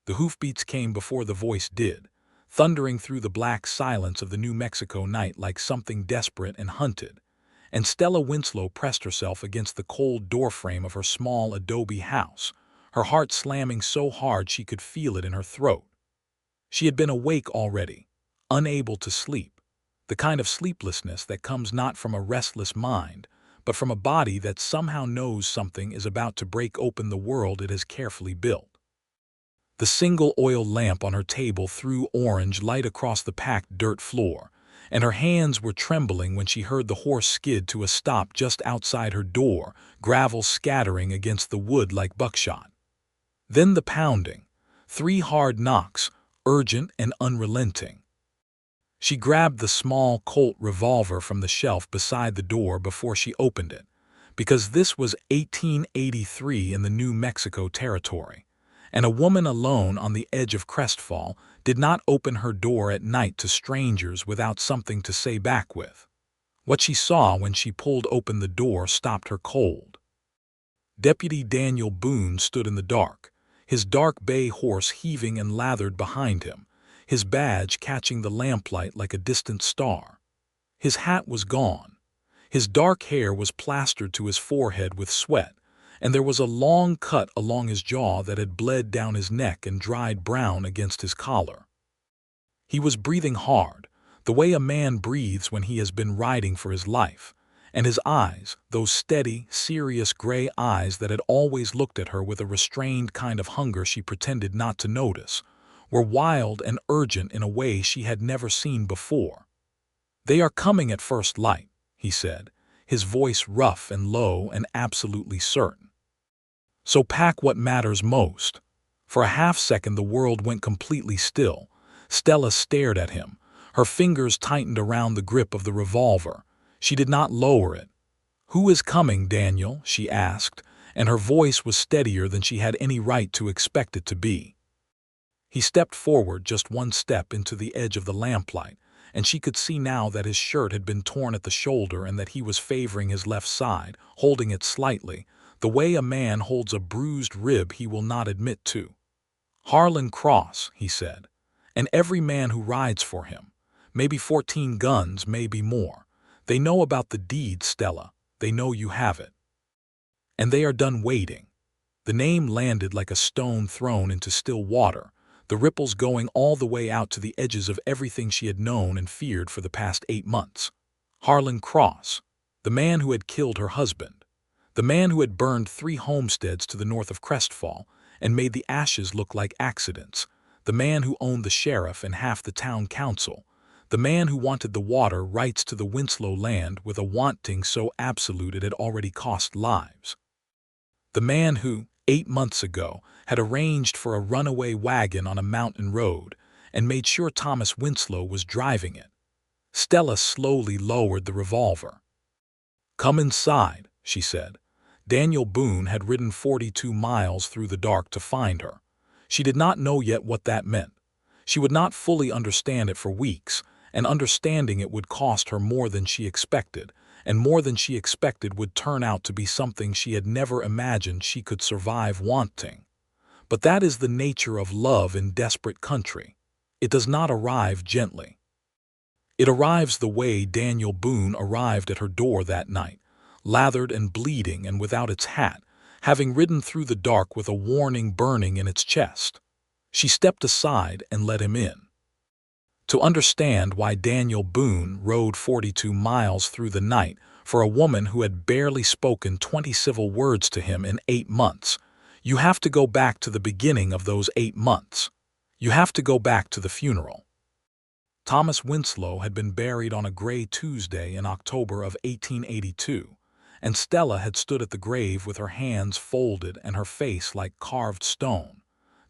The hoofbeats came before the voice did, thundering through the black silence of the New Mexico night like something desperate and hunted, and Stella Winslow pressed herself against the cold doorframe of her small adobe house, her heart slamming so hard she could feel it in her throat. She had been awake already, unable to sleep, the kind of sleeplessness that comes not from a restless mind, but from a body that somehow knows something is about to break open the world it has carefully built. The single oil lamp on her table threw orange light across the packed dirt floor, and her hands were trembling when she heard the horse skid to a stop just outside her door, gravel scattering against the wood like buckshot. Then the pounding, 3 hard knocks, urgent and unrelenting. She grabbed the small Colt revolver from the shelf beside the door before she opened it, because this was 1883 in the New Mexico territory, and a woman alone on the edge of Crestfall did not open her door at night to strangers without something to say back with. What she saw when she pulled open the door stopped her cold. Deputy Daniel Boone stood in the dark, his dark bay horse heaving and lathered behind him, his badge catching the lamplight like a distant star. His hat was gone. His dark hair was plastered to his forehead with sweat, and there was a long cut along his jaw that had bled down his neck and dried brown against his collar. He was breathing hard, the way a man breathes when he has been riding for his life, and his eyes, those steady, serious gray eyes that had always looked at her with a restrained kind of hunger she pretended not to notice, were wild and urgent in a way she had never seen before. "They are coming at first light," he said, his voice rough and low and absolutely certain. "So pack what matters most." For a half-second the world went completely still. Stella stared at him, her fingers tightened around the grip of the revolver. She did not lower it. "Who is coming, Daniel?" she asked, and her voice was steadier than she had any right to expect it to be. He stepped forward just one step into the edge of the lamplight, and she could see now that his shirt had been torn at the shoulder and that he was favoring his left side, holding it slightly, the way a man holds a bruised rib he will not admit to. "Harlan Cross," he said, "and every man who rides for him. Maybe 14 guns, maybe more. They know about the deed, Stella. They know you have it. And they are done waiting." The name landed like a stone thrown into still water, the ripples going all the way out to the edges of everything she had known and feared for the past 8 months. Harlan Cross, the man who had killed her husband, the man who had burned 3 homesteads to the north of Crestfall and made the ashes look like accidents, the man who owned the sheriff and half the town council, the man who wanted the water rights to the Winslow land with a wanting so absolute it had already cost lives. The man who, 8 months ago, had arranged for a runaway wagon on a mountain road and made sure Thomas Winslow was driving it. Stella slowly lowered the revolver. "Come inside," she said. Daniel Boone had ridden 42 miles through the dark to find her. She did not know yet what that meant. She would not fully understand it for weeks, and understanding it would cost her more than she expected, and more than she expected would turn out to be something she had never imagined she could survive wanting. But that is the nature of love in desperate country. It does not arrive gently. It arrives the way Daniel Boone arrived at her door that night, lathered and bleeding and without its hat, having ridden through the dark with a warning burning in its chest. She stepped aside and let him in. To understand why Daniel Boone rode 42 miles through the night for a woman who had barely spoken 20 civil words to him in 8 months, you have to go back to the beginning of those 8 months. You have to go back to the funeral. Thomas Winslow had been buried on a gray Tuesday in October of 1882, and Stella had stood at the grave with her hands folded and her face like carved stone,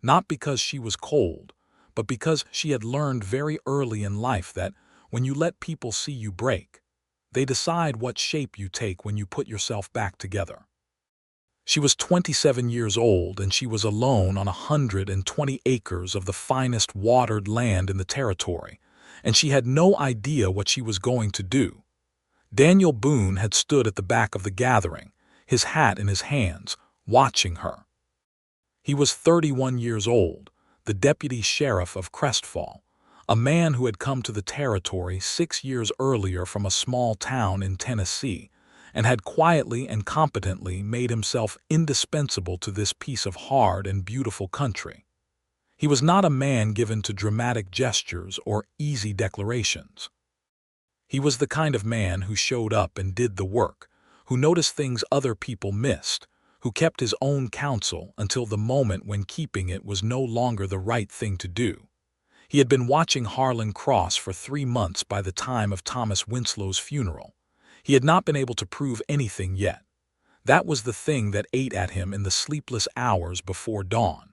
not because she was cold, but because she had learned very early in life that when you let people see you break, they decide what shape you take when you put yourself back together. She was 27 years old, and she was alone on 120 acres of the finest watered land in the territory, and she had no idea what she was going to do. Daniel Boone had stood at the back of the gathering, his hat in his hands, watching her. He was 31 years old, the deputy sheriff of Crestfall, a man who had come to the territory 6 years earlier from a small town in Tennessee and had quietly and competently made himself indispensable to this piece of hard and beautiful country. He was not a man given to dramatic gestures or easy declarations. He was the kind of man who showed up and did the work, who noticed things other people missed, who kept his own counsel until the moment when keeping it was no longer the right thing to do. He had been watching Harlan Cross for 3 months by the time of Thomas Winslow's funeral. He had not been able to prove anything yet. That was the thing that ate at him in the sleepless hours before dawn.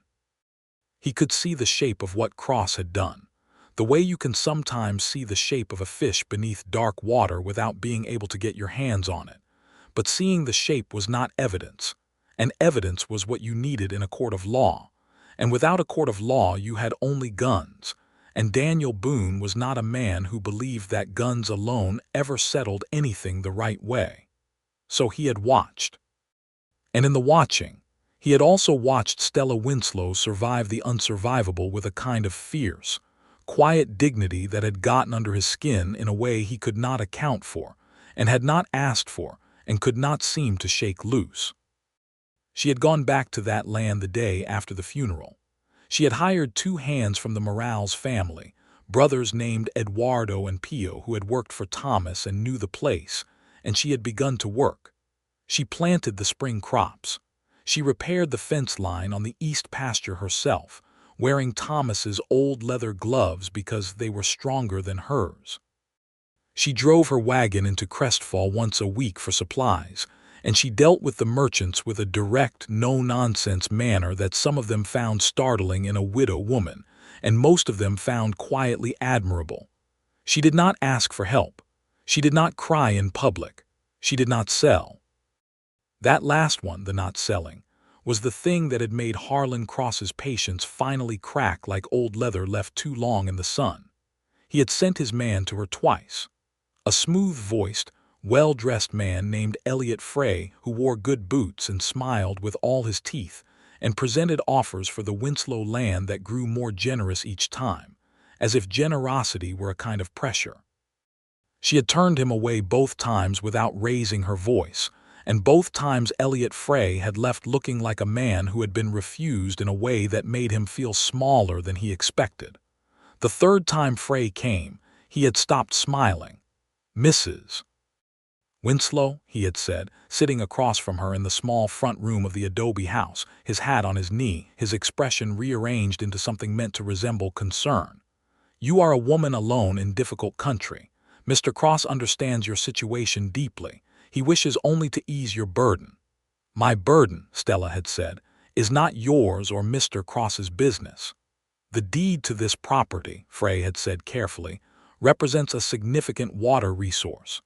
He could see the shape of what Cross had done, the way you can sometimes see the shape of a fish beneath dark water without being able to get your hands on it. But seeing the shape was not evidence, and evidence was what you needed in a court of law. And without a court of law you had only guns, and Daniel Boone was not a man who believed that guns alone ever settled anything the right way. So he had watched. And in the watching, he had also watched Stella Winslow survive the unsurvivable with a kind of fierce, quiet dignity that had gotten under his skin in a way he could not account for, and had not asked for, and could not seem to shake loose. She had gone back to that land the day after the funeral. She had hired 2 hands from the Morales family, brothers named Eduardo and Pio, who had worked for Thomas and knew the place, and she had begun to work. She planted the spring crops. She repaired the fence line on the east pasture herself, wearing Thomas's old leather gloves because they were stronger than hers. She drove her wagon into Crestfall once a week for supplies, and she dealt with the merchants with a direct, no-nonsense manner that some of them found startling in a widow woman, and most of them found quietly admirable. She did not ask for help. She did not cry in public. She did not sell. That last one, the not selling, was the thing that had made Harlan Cross's patience finally crack like old leather left too long in the sun. He had sent his man to her twice. A smooth-voiced, well-dressed man named Elliot Frey, who wore good boots and smiled with all his teeth, and presented offers for the Winslow land that grew more generous each time, as if generosity were a kind of pressure. She had turned him away both times without raising her voice, and both times Elliot Frey had left looking like a man who had been refused in a way that made him feel smaller than he expected. The third time Frey came, he had stopped smiling. "Mrs. Winslow," he had said, sitting across from her in the small front room of the adobe house, his hat on his knee, his expression rearranged into something meant to resemble concern. "You are a woman alone in difficult country. Mr. Cross understands your situation deeply. He wishes only to ease your burden." "My burden," Stella had said, "is not yours or Mr. Cross's business." "The deed to this property," Frey had said carefully, "represents a significant water resource.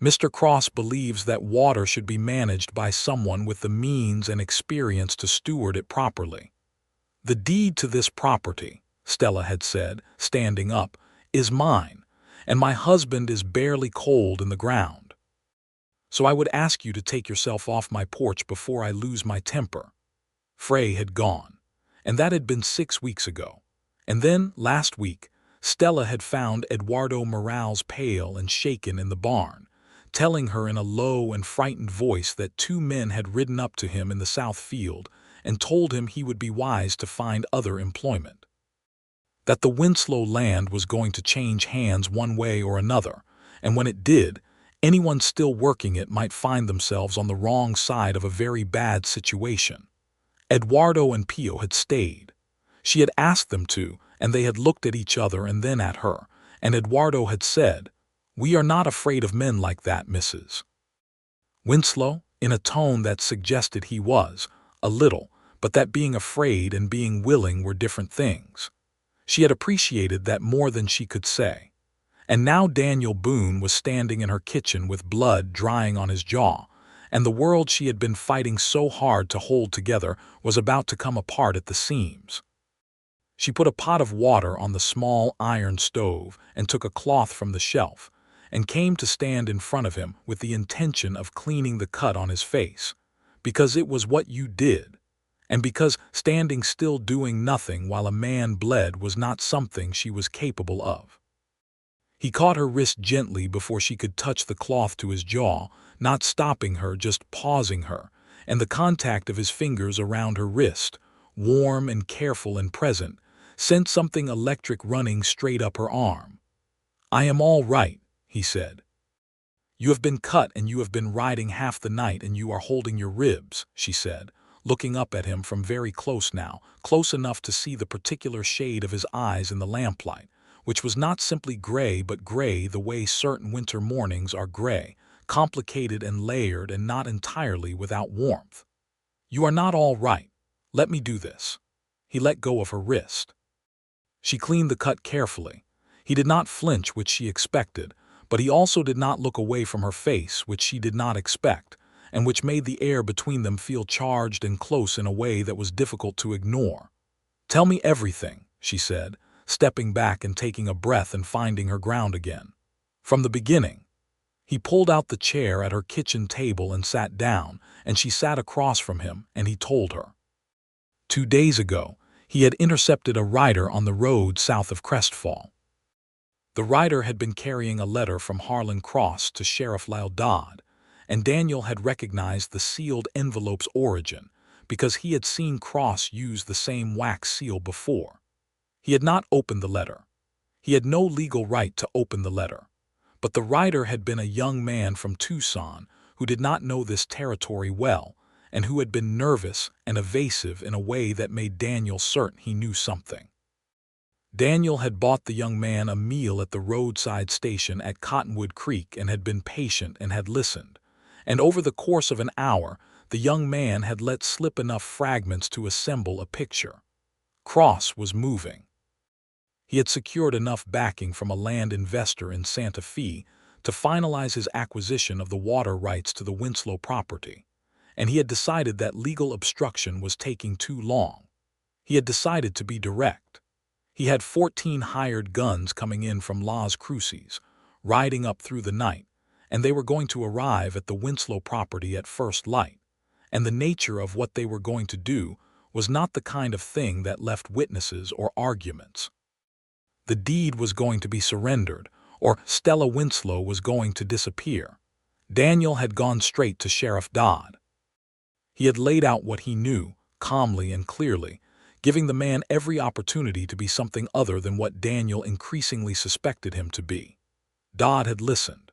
Mr. Cross believes that water should be managed by someone with the means and experience to steward it properly." "The deed to this property," Stella had said, standing up, "is mine, and my husband is barely cold in the ground. So I would ask you to take yourself off my porch before I lose my temper." Frey had gone, and that had been 6 weeks ago. And then, last week, Stella had found Eduardo Morales pale and shaken in the barn, telling her in a low and frightened voice that 2 men had ridden up to him in the south field and told him he would be wise to find other employment. That the Winslow land was going to change hands one way or another, and when it did, anyone still working it might find themselves on the wrong side of a very bad situation. Eduardo and Pio had stayed. She had asked them to, and they had looked at each other and then at her, and Eduardo had said, "We are not afraid of men like that, Mrs. Winslow," in a tone that suggested he was, a little, but that being afraid and being willing were different things. She had appreciated that more than she could say. And now Daniel Boone was standing in her kitchen with blood drying on his jaw, and the world she had been fighting so hard to hold together was about to come apart at the seams. She put a pot of water on the small iron stove and took a cloth from the shelf, and came to stand in front of him with the intention of cleaning the cut on his face, because it was what you did, and because standing still doing nothing while a man bled was not something she was capable of. He caught her wrist gently before she could touch the cloth to his jaw, not stopping her, just pausing her, and the contact of his fingers around her wrist, warm and careful and present, sent something electric running straight up her arm. "I am all right," he said. "You have been cut and you have been riding half the night and you are holding your ribs," she said, looking up at him from very close now, close enough to see the particular shade of his eyes in the lamplight, which was not simply gray but gray the way certain winter mornings are gray, complicated and layered and not entirely without warmth. "You are not all right. Let me do this." He let go of her wrist. She cleaned the cut carefully. He did not flinch, which she expected, but he also did not look away from her face, which she did not expect, and which made the air between them feel charged and close in a way that was difficult to ignore. "Tell me everything," she said, stepping back and taking a breath and finding her ground again. "From the beginning." He pulled out the chair at her kitchen table and sat down, and she sat across from him, and he told her. 2 days ago, he had intercepted a rider on the road south of Crestfall. The rider had been carrying a letter from Harlan Cross to Sheriff Lyle Dodd, and Daniel had recognized the sealed envelope's origin because he had seen Cross use the same wax seal before. He had not opened the letter. He had no legal right to open the letter. But the rider had been a young man from Tucson who did not know this territory well and who had been nervous and evasive in a way that made Daniel certain he knew something. Daniel had bought the young man a meal at the roadside station at Cottonwood Creek and had been patient and had listened, and over the course of an hour the young man had let slip enough fragments to assemble a picture. Cross was moving. He had secured enough backing from a land investor in Santa Fe to finalize his acquisition of the water rights to the Winslow property, and he had decided that legal obstruction was taking too long. He had decided to be direct. He had 14 hired guns coming in from Las Cruces, riding up through the night, and they were going to arrive at the Winslow property at first light, and the nature of what they were going to do was not the kind of thing that left witnesses or arguments. The deed was going to be surrendered, or Stella Winslow was going to disappear. Daniel had gone straight to Sheriff Dodd. He had laid out what he knew, calmly and clearly, giving the man every opportunity to be something other than what Daniel increasingly suspected him to be. Dodd had listened,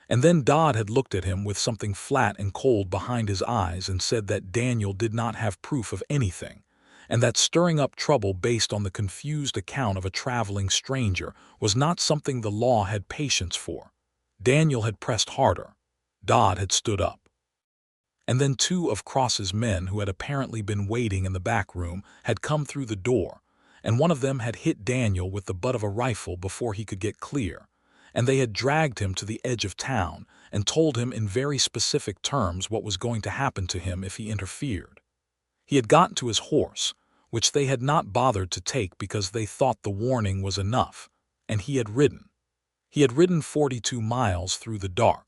and then Dodd had looked at him with something flat and cold behind his eyes and said that Daniel did not have proof of anything, and that stirring up trouble based on the confused account of a traveling stranger was not something the law had patience for. Daniel had pressed harder. Dodd had stood up. And then 2 of Cross's men who had apparently been waiting in the back room had come through the door, and one of them had hit Daniel with the butt of a rifle before he could get clear, and they had dragged him to the edge of town and told him in very specific terms what was going to happen to him if he interfered. He had gotten to his horse, which they had not bothered to take because they thought the warning was enough, and he had ridden. He had ridden 42 miles through the dark.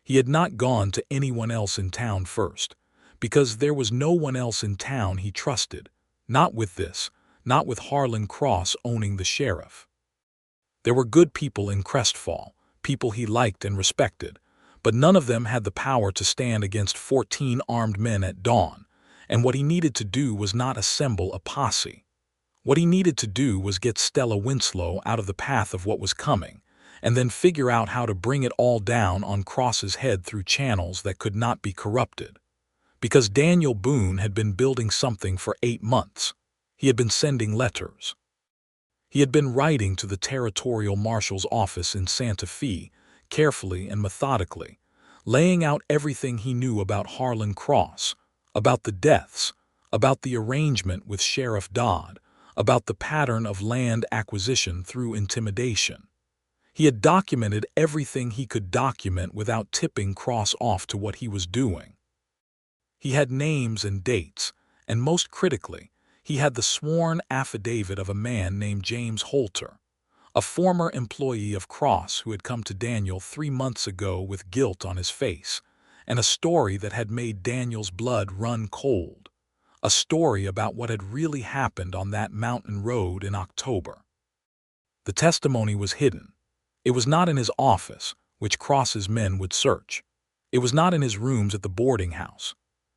He had not gone to anyone else in town first, because there was no one else in town he trusted, not with Harlan Cross owning the sheriff. There were good people in Crestfall, people he liked and respected, but none of them had the power to stand against 14 armed men at dawn, and what he needed to do was not assemble a posse. What he needed to do was get Stella Winslow out of the path of what was coming, and then figure out how to bring it all down on Cross's head through channels that could not be corrupted. Because Daniel Boone had been building something for 8 months. He had been sending letters. He had been writing to the territorial marshal's office in Santa Fe, carefully and methodically, laying out everything he knew about Harlan Cross, about the deaths, about the arrangement with Sheriff Dodd, about the pattern of land acquisition through intimidation. He had documented everything he could document without tipping Cross off to what he was doing. He had names and dates, and most critically, he had the sworn affidavit of a man named James Holter, a former employee of Cross who had come to Daniel 3 months ago with guilt on his face, and a story that had made Daniel's blood run cold. a story about what had really happened on that mountain road in October. The testimony was hidden. It was not in his office, which Cross's men would search. It was not in his rooms at the boarding house.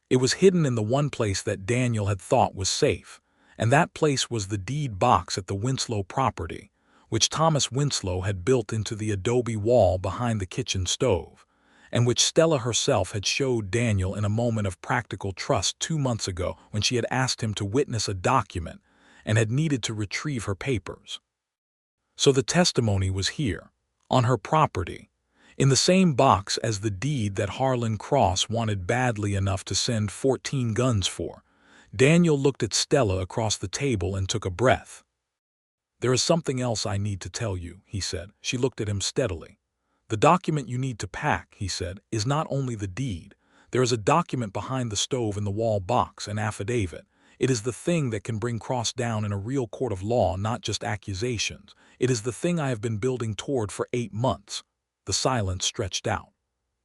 It was hidden in the one place that Daniel had thought was safe, and that place was the deed box at the Winslow property, which Thomas Winslow had built into the adobe wall behind the kitchen stove, and which Stella herself had showed Daniel in a moment of practical trust 2 months ago when she had asked him to witness a document and had needed to retrieve her papers. So the testimony was here, on her property, in the same box as the deed that Harlan Cross wanted badly enough to send 14 guns for. Daniel looked at Stella across the table and took a breath. "There is something else I need to tell you," he said. She looked at him steadily. "The document you need to pack," he said, "is not only the deed. There is a document behind the stove in the wall box, an affidavit. It is the thing that can bring Cross down in a real court of law, not just accusations. It is the thing I have been building toward for 8 months. The silence stretched out.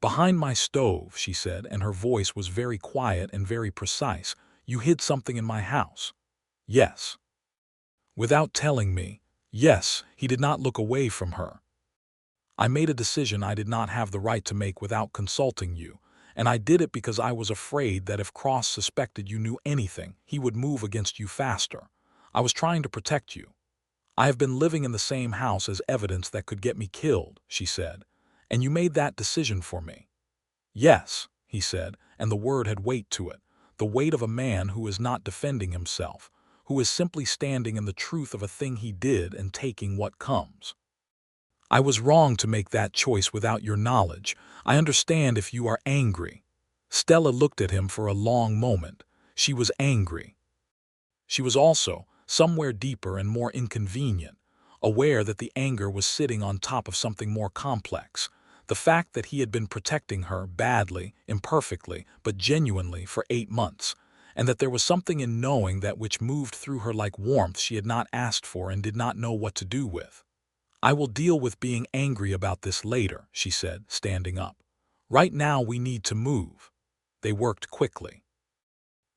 "Behind my stove," she said, and her voice was very quiet and very precise. "You hid something in my house." "Yes." "Without telling me." "Yes." He did not look away from her. "I made a decision I did not have the right to make without consulting you, and I did it because I was afraid that if Cross suspected you knew anything, he would move against you faster. I was trying to protect you. I have been living in the same house as evidence that could get me killed," she said, "and you made that decision for me." "Yes," he said, and the word had weight to it, the weight of a man who is not defending himself, who is simply standing in the truth of a thing he did and taking what comes. "I was wrong to make that choice without your knowledge. I understand if you are angry." Stella looked at him for a long moment. She was angry. She was also, somewhere deeper and more inconvenient, aware that the anger was sitting on top of something more complex, the fact that he had been protecting her badly, imperfectly, but genuinely for 8 months, and that there was something in knowing that which moved through her like warmth she had not asked for and did not know what to do with. "I will deal with being angry about this later," she said, standing up. "Right now we need to move." They worked quickly.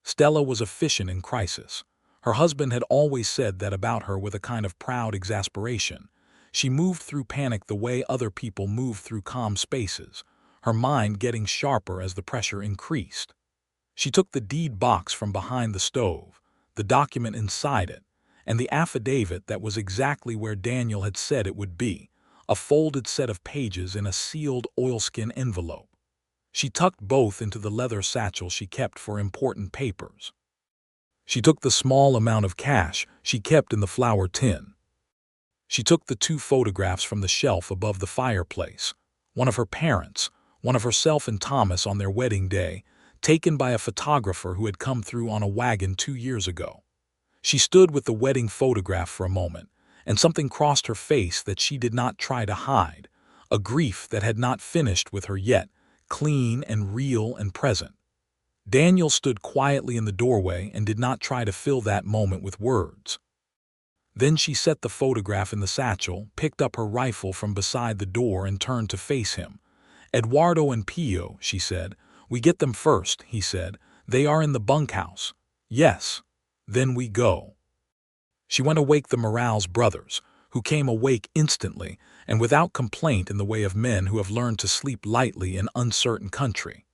Stella was efficient in crisis. Her husband had always said that about her with a kind of proud exasperation. She moved through panic the way other people move through calm spaces, her mind getting sharper as the pressure increased. She took the deed box from behind the stove, the document inside it, and the affidavit that was exactly where Daniel had said it would be, a folded set of pages in a sealed oilskin envelope. She tucked both into the leather satchel she kept for important papers. She took the small amount of cash she kept in the flour tin. She took the 2 photographs from the shelf above the fireplace, one of her parents, one of herself and Thomas on their wedding day, taken by a photographer who had come through on a wagon 2 years ago. She stood with the wedding photograph for a moment, and something crossed her face that she did not try to hide, a grief that had not finished with her yet, clean and real and present. Daniel stood quietly in the doorway and did not try to fill that moment with words. Then she set the photograph in the satchel, picked up her rifle from beside the door and turned to face him. "Eduardo and Pio," she said. "We get them first," he said. "They are in the bunkhouse." "Yes." "Then we go." She went to wake the Morales brothers, who came awake instantly and without complaint in the way of men who have learned to sleep lightly in uncertain country.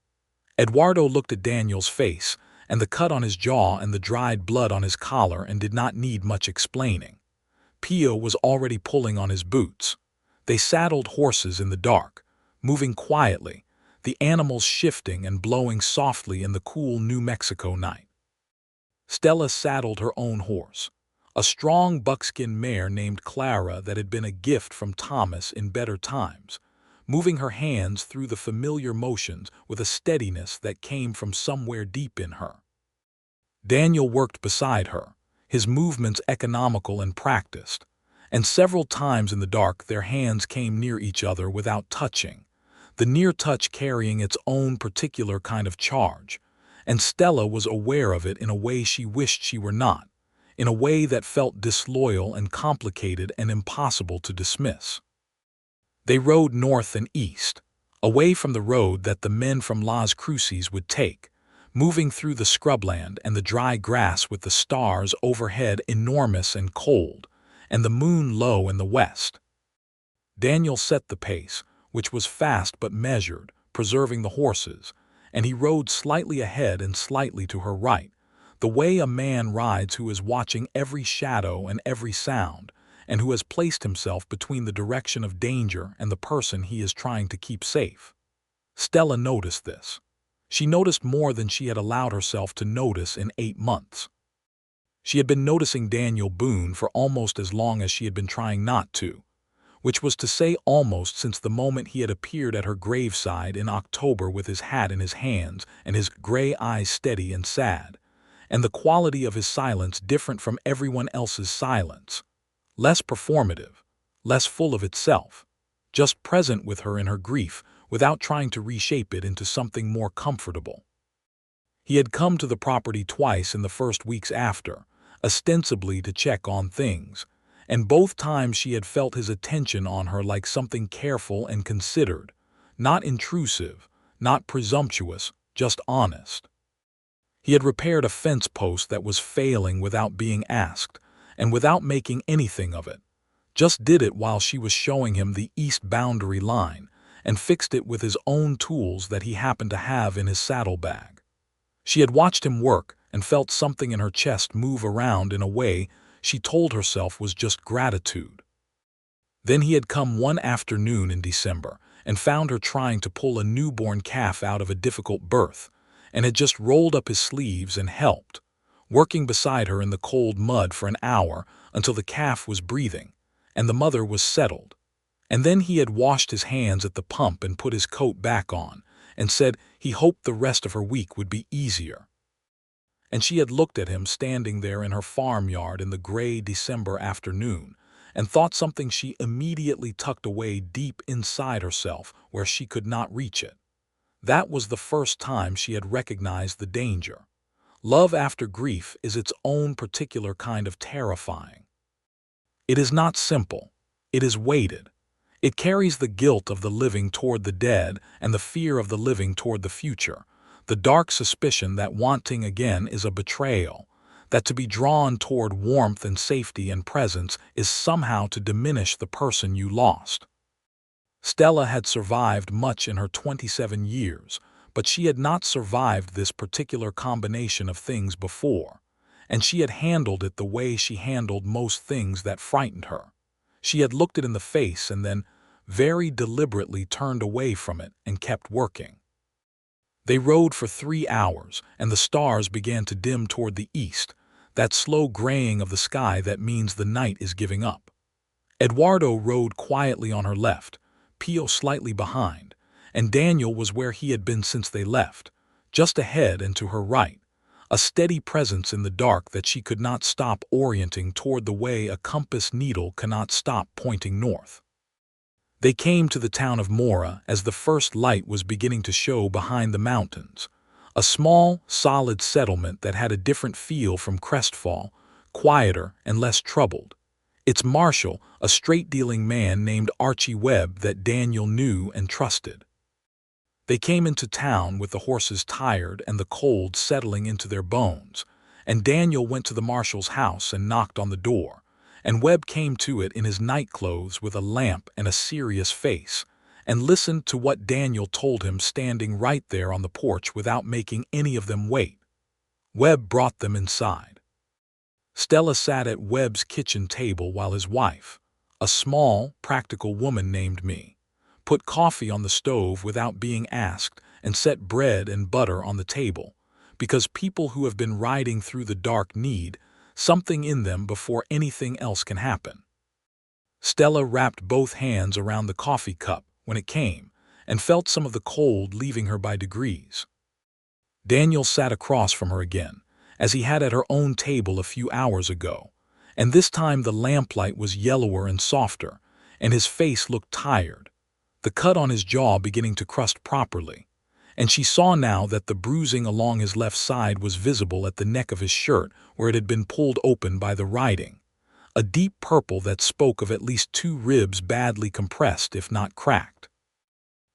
Eduardo looked at Daniel's face, and the cut on his jaw and the dried blood on his collar, and did not need much explaining. Pio was already pulling on his boots. They saddled horses in the dark, moving quietly, the animals shifting and blowing softly in the cool New Mexico night. Stella saddled her own horse, a strong buckskin mare named Clara that had been a gift from Thomas in better times, moving her hands through the familiar motions with a steadiness that came from somewhere deep in her. Daniel worked beside her, his movements economical and practiced, and several times in the dark their hands came near each other without touching, the near touch carrying its own particular kind of charge, and Stella was aware of it in a way she wished she were not, in a way that felt disloyal and complicated and impossible to dismiss. They rode north and east, away from the road that the men from Las Cruces would take, moving through the scrubland and the dry grass with the stars overhead enormous and cold, and the moon low in the west. Daniel set the pace, which was fast but measured, preserving the horses, and he rode slightly ahead and slightly to her right, the way a man rides who is watching every shadow and every sound, and who has placed himself between the direction of danger and the person he is trying to keep safe. Stella noticed this. She noticed more than she had allowed herself to notice in 8 months. She had been noticing Daniel Boone for almost as long as she had been trying not to, which was to say almost since the moment he had appeared at her graveside in October with his hat in his hands and his gray eyes steady and sad, and the quality of his silence different from everyone else's silence, less performative, less full of itself, just present with her in her grief without trying to reshape it into something more comfortable. He had come to the property twice in the first weeks after, ostensibly to check on things, and both times she had felt his attention on her like something careful and considered, not intrusive, not presumptuous, just honest. He had repaired a fence post that was failing without being asked, and without making anything of it, just did it while she was showing him the east boundary line, and fixed it with his own tools that he happened to have in his saddlebag. She had watched him work and felt something in her chest move around in a way she told herself was just gratitude. Then he had come one afternoon in December and found her trying to pull a newborn calf out of a difficult birth, and had just rolled up his sleeves and helped, working beside her in the cold mud for an hour until the calf was breathing and the mother was settled. And then he had washed his hands at the pump and put his coat back on, and said he hoped the rest of her week would be easier. And she had looked at him standing there in her farmyard in the gray December afternoon, and thought something she immediately tucked away deep inside herself where she could not reach it. That was the first time she had recognized the danger. Love after grief is its own particular kind of terrifying. It is not simple. It is weighted. It carries the guilt of the living toward the dead and the fear of the living toward the future, the dark suspicion that wanting again is a betrayal, that to be drawn toward warmth and safety and presence is somehow to diminish the person you lost. Stella had survived much in her 27 years, but she had not survived this particular combination of things before, and she had handled it the way she handled most things that frightened her. She had looked it in the face and then, very deliberately, turned away from it and kept working. They rode for 3 hours, and the stars began to dim toward the east, that slow graying of the sky that means the night is giving up. Eduardo rode quietly on her left, Pio slightly behind, and Daniel was where he had been since they left, just ahead and to her right, a steady presence in the dark that she could not stop orienting toward the way a compass needle cannot stop pointing north. They came to the town of Mora as the first light was beginning to show behind the mountains, a small, solid settlement that had a different feel from Crestfall, quieter and less troubled. Its marshal, a straight-dealing man named Archie Webb that Daniel knew and trusted. They came into town with the horses tired and the cold settling into their bones, and Daniel went to the marshal's house and knocked on the door, and Webb came to it in his nightclothes with a lamp and a serious face, and listened to what Daniel told him standing right there on the porch without making any of them wait. Webb brought them inside. Stella sat at Webb's kitchen table while his wife, a small, practical woman named Me, put coffee on the stove without being asked and set bread and butter on the table, because people who have been riding through the dark need something in them before anything else can happen. Stella wrapped both hands around the coffee cup when it came and felt some of the cold leaving her by degrees. Daniel sat across from her again, as he had at her own table a few hours ago, and this time the lamplight was yellower and softer, and his face looked tired, the cut on his jaw beginning to crust properly, and she saw now that the bruising along his left side was visible at the neck of his shirt where it had been pulled open by the riding, a deep purple that spoke of at least 2 ribs badly compressed if not cracked.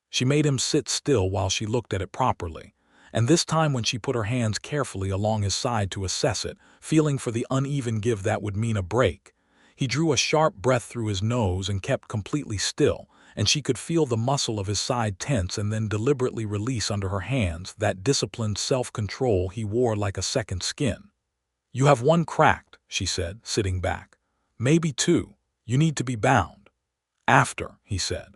She made him sit still while she looked at it properly, and this time when she put her hands carefully along his side to assess it, feeling for the uneven give that would mean a break. He drew a sharp breath through his nose and kept completely still, and she could feel the muscle of his side tense and then deliberately release under her hands, that disciplined self-control he wore like a second skin. "You have one cracked," she said, sitting back. "Maybe two. You need to be bound." "After," he said.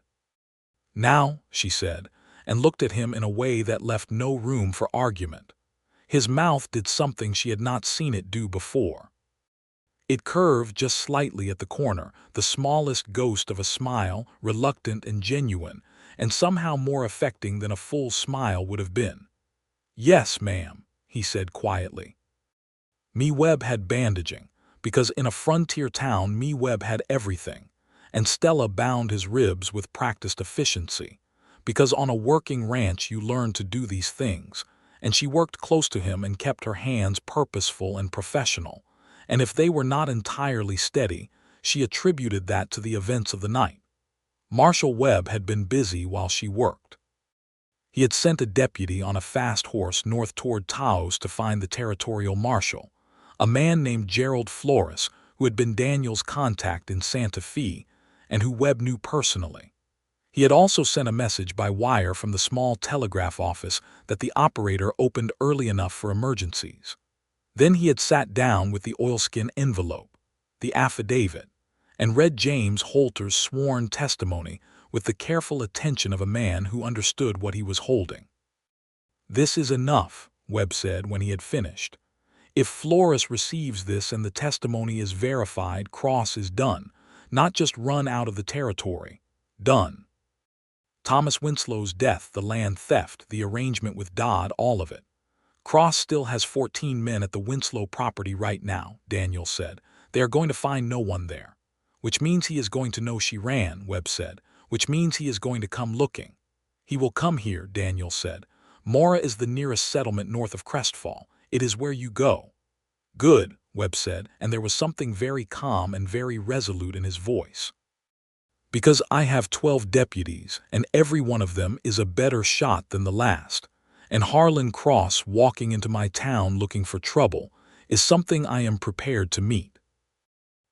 "Now," she said, and looked at him in a way that left no room for argument. His mouth did something she had not seen it do before. It curved just slightly at the corner, the smallest ghost of a smile, reluctant and genuine, and somehow more affecting than a full smile would have been. "Yes, ma'am," he said quietly. Me Webb had bandaging, because in a frontier town Me Webb had everything, and Stella bound his ribs with practiced efficiency, because on a working ranch you learn to do these things, and she worked close to him and kept her hands purposeful and professional, and if they were not entirely steady, she attributed that to the events of the night. Marshal Webb had been busy while she worked. He had sent a deputy on a fast horse north toward Taos to find the territorial marshal, a man named Gerald Flores, who had been Daniel's contact in Santa Fe, and who Webb knew personally. He had also sent a message by wire from the small telegraph office that the operator opened early enough for emergencies. Then he had sat down with the oilskin envelope, the affidavit, and read James Holter's sworn testimony with the careful attention of a man who understood what he was holding. "This is enough," Webb said when he had finished. "If Flores receives this and the testimony is verified, Cross is done, not just run out of the territory. Done. Thomas Winslow's death, the land theft, the arrangement with Dodd, all of it. Cross still has 14 men at the Winslow property right now," Daniel said. "They are going to find no one there." "Which means he is going to know she ran," Webb said. "Which means he is going to come looking." "He will come here," Daniel said. "Mora is the nearest settlement north of Crestfall. It is where you go." "Good," Webb said, and there was something very calm and very resolute in his voice. "Because I have 12 deputies, and every one of them is a better shot than the last. And Harlan Cross walking into my town looking for trouble is something I am prepared to meet."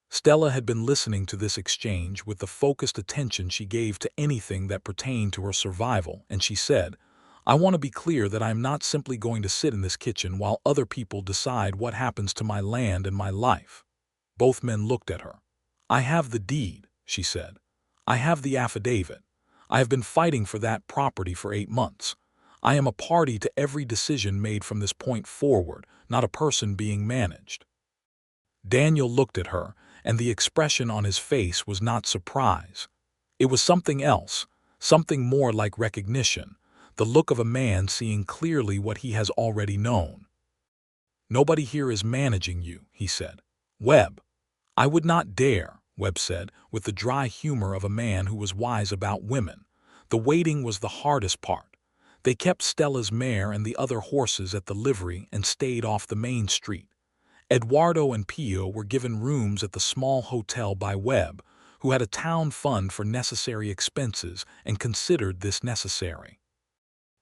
Stella had been listening to this exchange with the focused attention she gave to anything that pertained to her survival, and she said, "I want to be clear that I am not simply going to sit in this kitchen while other people decide what happens to my land and my life." Both men looked at her. "I have the deed," she said. "I have the affidavit. I have been fighting for that property for 8 months. I am a party to every decision made from this point forward, not a person being managed." Daniel looked at her, and the expression on his face was not surprise. It was something else, something more like recognition, the look of a man seeing clearly what he has already known. "Nobody here is managing you," he said. "Webb." "I would not dare," Webb said, with the dry humor of a man who was wise about women. The waiting was the hardest part. They kept Stella's mare and the other horses at the livery and stayed off the main street. Eduardo and Pio were given rooms at the small hotel by Webb, who had a town fund for necessary expenses and considered this necessary.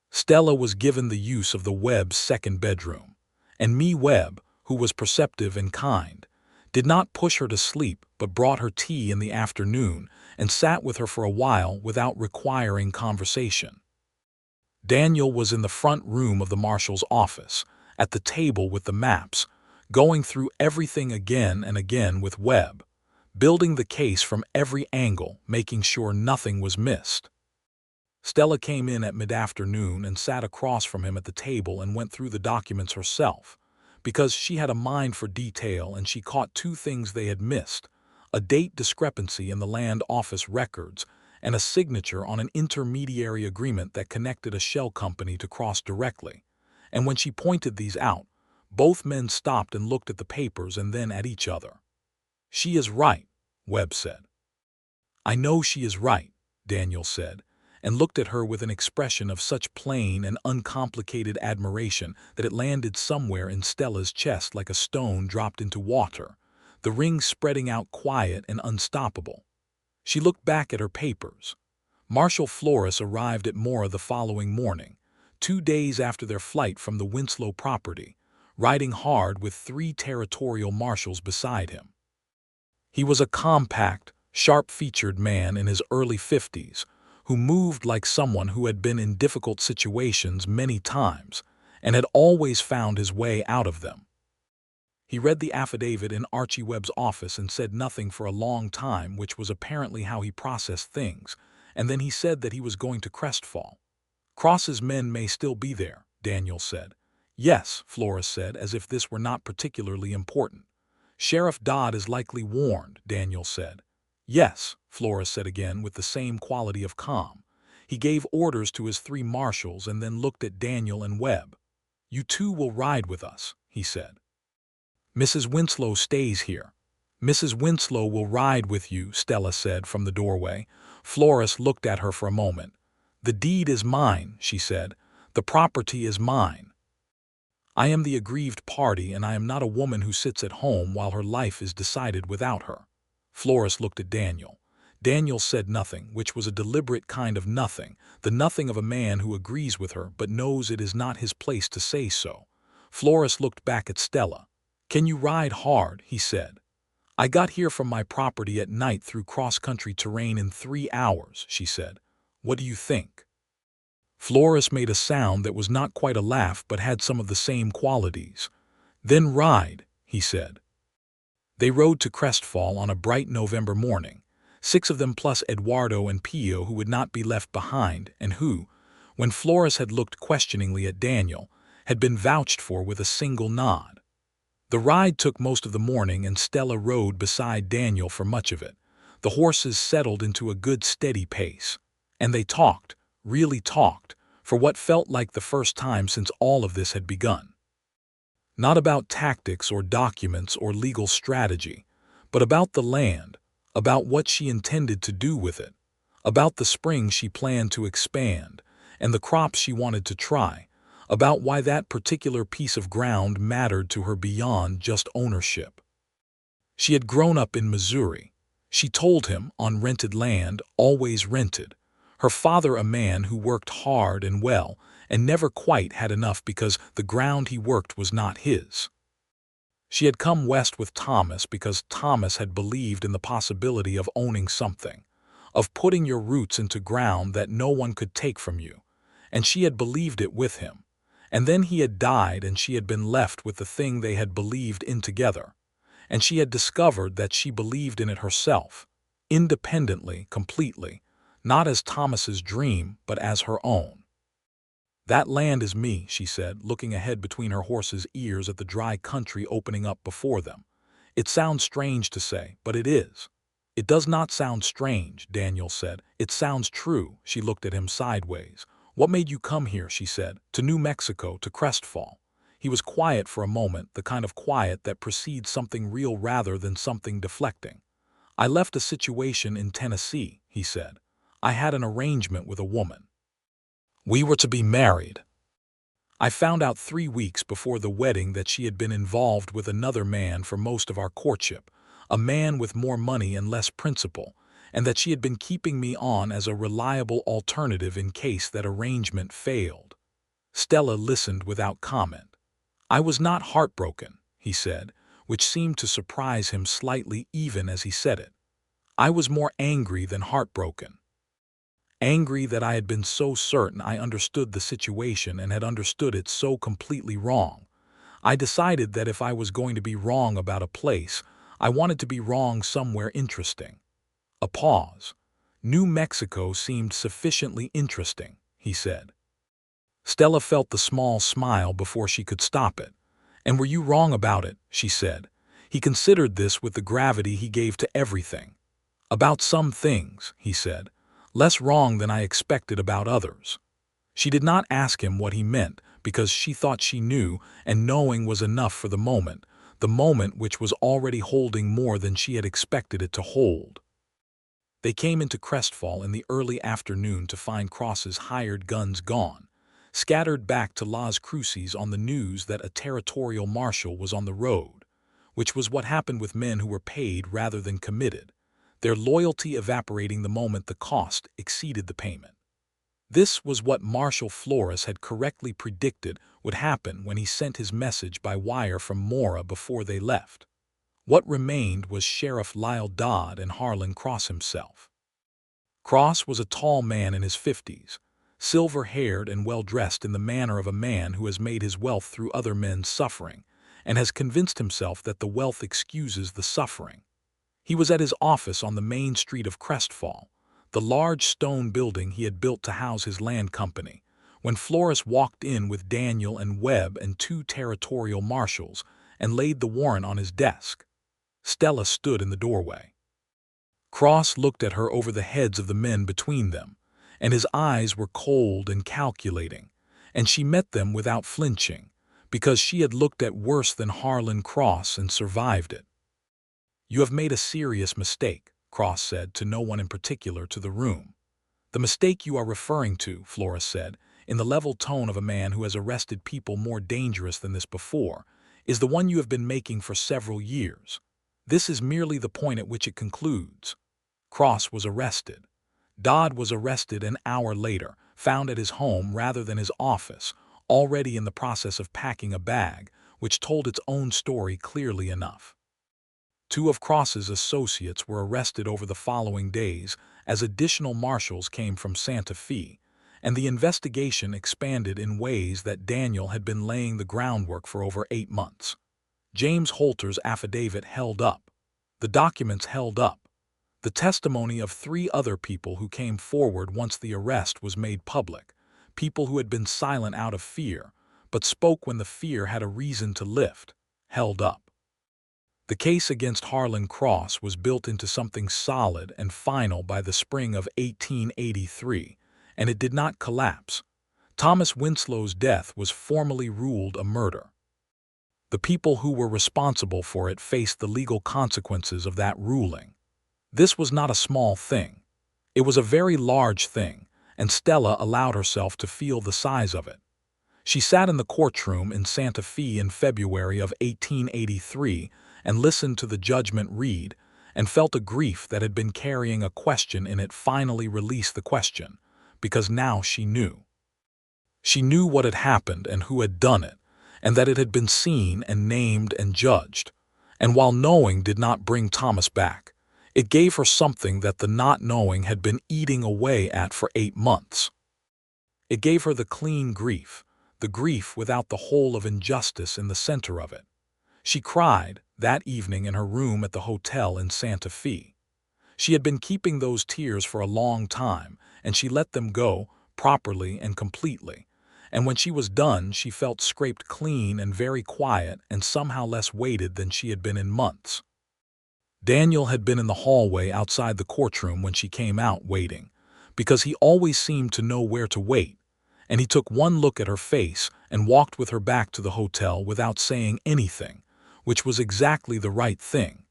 Stella was given the use of the Webb's second bedroom, and Me Webb, who was perceptive and kind, did not push her to sleep but brought her tea in the afternoon and sat with her for a while without requiring conversation. Daniel was in the front room of the marshal's office, at the table with the maps, going through everything again and again with Webb, building the case from every angle, making sure nothing was missed. Stella came in at mid-afternoon and sat across from him at the table and went through the documents herself, because she had a mind for detail and she caught 2 things they had missed: a date discrepancy in the land office records and a signature on an intermediary agreement that connected a shell company to Cross directly. And when she pointed these out, both men stopped and looked at the papers and then at each other. "She is right," Webb said. "I know she is right," Daniel said, and looked at her with an expression of such plain and uncomplicated admiration that it landed somewhere in Stella's chest like a stone dropped into water, the ring spreading out quiet and unstoppable. She looked back at her papers. Marshal Flores arrived at Mora the following morning, 2 days after their flight from the Winslow property, riding hard with 3 territorial marshals beside him. He was a compact, sharp-featured man in his early 50s, who moved like someone who had been in difficult situations many times and had always found his way out of them. He read the affidavit in Archie Webb's office and said nothing for a long time, which was apparently how he processed things, and then he said that he was going to Crestfall. "Cross's men may still be there," Daniel said. "Yes," Flores said, as if this were not particularly important. "Sheriff Dodd is likely warned," Daniel said. "Yes," Flores said again with the same quality of calm. He gave orders to his 3 marshals and then looked at Daniel and Webb. "You 2 will ride with us," he said. "Mrs. Winslow stays here." "Mrs. Winslow will ride with you," Stella said from the doorway. Flores looked at her for a moment. "The deed is mine," she said. "The property is mine. I am the aggrieved party, and I am not a woman who sits at home while her life is decided without her." Flores looked at Daniel. Daniel said nothing, which was a deliberate kind of nothing, the nothing of a man who agrees with her but knows it is not his place to say so. Flores looked back at Stella. "Can you ride hard?" he said. "I got here from my property at night through cross-country terrain in 3 hours," she said. "What do you think?" Flores made a sound that was not quite a laugh but had some of the same qualities. "Then ride," he said. They rode to Crestfall on a bright November morning, 6 of them plus Eduardo and Pio, who would not be left behind and who, when Flores had looked questioningly at Daniel, had been vouched for with a single nod. The ride took most of the morning, and Stella rode beside Daniel for much of it. The horses settled into a good steady pace, and they talked, really talked, for what felt like the first time since all of this had begun. Not about tactics or documents or legal strategy, but about the land, about what she intended to do with it, about the spring she planned to expand, and the crops she wanted to try, about why that particular piece of ground mattered to her beyond just ownership. She had grown up in Missouri. She told him, on rented land, always rented. Her father a man who worked hard and well, and never quite had enough because the ground he worked was not his. She had come west with Thomas because Thomas had believed in the possibility of owning something, of putting your roots into ground that no one could take from you, and she had believed it with him. And then he had died, and she had been left with the thing they had believed in together. And she had discovered that she believed in it herself, independently, completely, not as Thomas's dream, but as her own. "That land is me," she said, looking ahead between her horse's ears at the dry country opening up before them. "It sounds strange to say, but it is." "It does not sound strange," Daniel said. "It sounds true." She looked at him sideways. "What made you come here?" she said. "To New Mexico, to Crestfall." He was quiet for a moment, the kind of quiet that precedes something real rather than something deflecting. "I left a situation in Tennessee," he said. "I had an arrangement with a woman. We were to be married. I found out 3 weeks before the wedding that she had been involved with another man for most of our courtship, a man with more money and less principle, and that she had been keeping me on as a reliable alternative in case that arrangement failed." Stella listened without comment. "I was not heartbroken," he said, which seemed to surprise him slightly even as he said it. "I was more angry than heartbroken. Angry that I had been so certain I understood the situation and had understood it so completely wrong. I decided that if I was going to be wrong about a place, I wanted to be wrong somewhere interesting." A pause. "New Mexico seemed sufficiently interesting," he said. Stella felt the small smile before she could stop it. "And were you wrong about it?" she said. He considered this with the gravity he gave to everything. "About some things," he said. "Less wrong than I expected about others." She did not ask him what he meant because she thought she knew, and knowing was enough for the moment which was already holding more than she had expected it to hold. They came into Crestfall in the early afternoon to find Cross's hired guns gone, scattered back to Las Cruces on the news that a territorial marshal was on the road, which was what happened with men who were paid rather than committed, their loyalty evaporating the moment the cost exceeded the payment. This was what Marshal Flores had correctly predicted would happen when he sent his message by wire from Mora before they left. What remained was Sheriff Lyle Dodd and Harlan Cross himself. Cross was a tall man in his 50s, silver-haired and well-dressed in the manner of a man who has made his wealth through other men's suffering, and has convinced himself that the wealth excuses the suffering. He was at his office on the main street of Crestfall, the large stone building he had built to house his land company, when Flores walked in with Daniel and Webb and 2 territorial marshals and laid the warrant on his desk. Stella stood in the doorway. Cross looked at her over the heads of the men between them, and his eyes were cold and calculating, and she met them without flinching, because she had looked at worse than Harlan Cross and survived it. "You have made a serious mistake," Cross said to no one in particular to the room. "The mistake you are referring to," Flores said, in the level tone of a man who has arrested people more dangerous than this before, "is the one you have been making for several years. This is merely the point at which it concludes." Cross was arrested. Dodd was arrested an hour later, found at his home rather than his office, already in the process of packing a bag, which told its own story clearly enough. 2 of Cross's associates were arrested over the following days as additional marshals came from Santa Fe, and the investigation expanded in ways that Daniel had been laying the groundwork for over 8 months. James Holter's affidavit held up. The documents held up. The testimony of 3 other people who came forward once the arrest was made public, people who had been silent out of fear, but spoke when the fear had a reason to lift, held up. The case against Harlan Cross was built into something solid and final by the spring of 1883, and it did not collapse. Thomas Winslow's death was formally ruled a murder. The people who were responsible for it faced the legal consequences of that ruling. This was not a small thing. It was a very large thing, and Stella allowed herself to feel the size of it. She sat in the courtroom in Santa Fe in February of 1883 and listened to the judgment read, and felt a grief that had been carrying a question in it finally release the question, because now she knew. She knew what had happened and who had done it, and that it had been seen and named and judged. And while knowing did not bring Thomas back, it gave her something that the not knowing had been eating away at for 8 months. It gave her the clean grief, the grief without the hole of injustice in the center of it. She cried that evening in her room at the hotel in Santa Fe. She had been keeping those tears for a long time, and she let them go, properly and completely. And when she was done, she felt scraped clean and very quiet and somehow less weighted than she had been in months. Daniel had been in the hallway outside the courtroom when she came out waiting, because he always seemed to know where to wait, and he took one look at her face and walked with her back to the hotel without saying anything, which was exactly the right thing,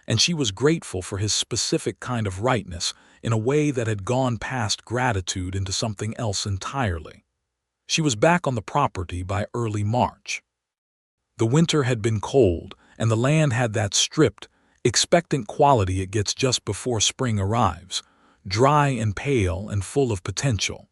and she was grateful for his specific kind of rightness in a way that had gone past gratitude into something else entirely. She was back on the property by early March. The winter had been cold, and the land had that stripped, expectant quality it gets just before spring arrives, dry and pale and full of potential.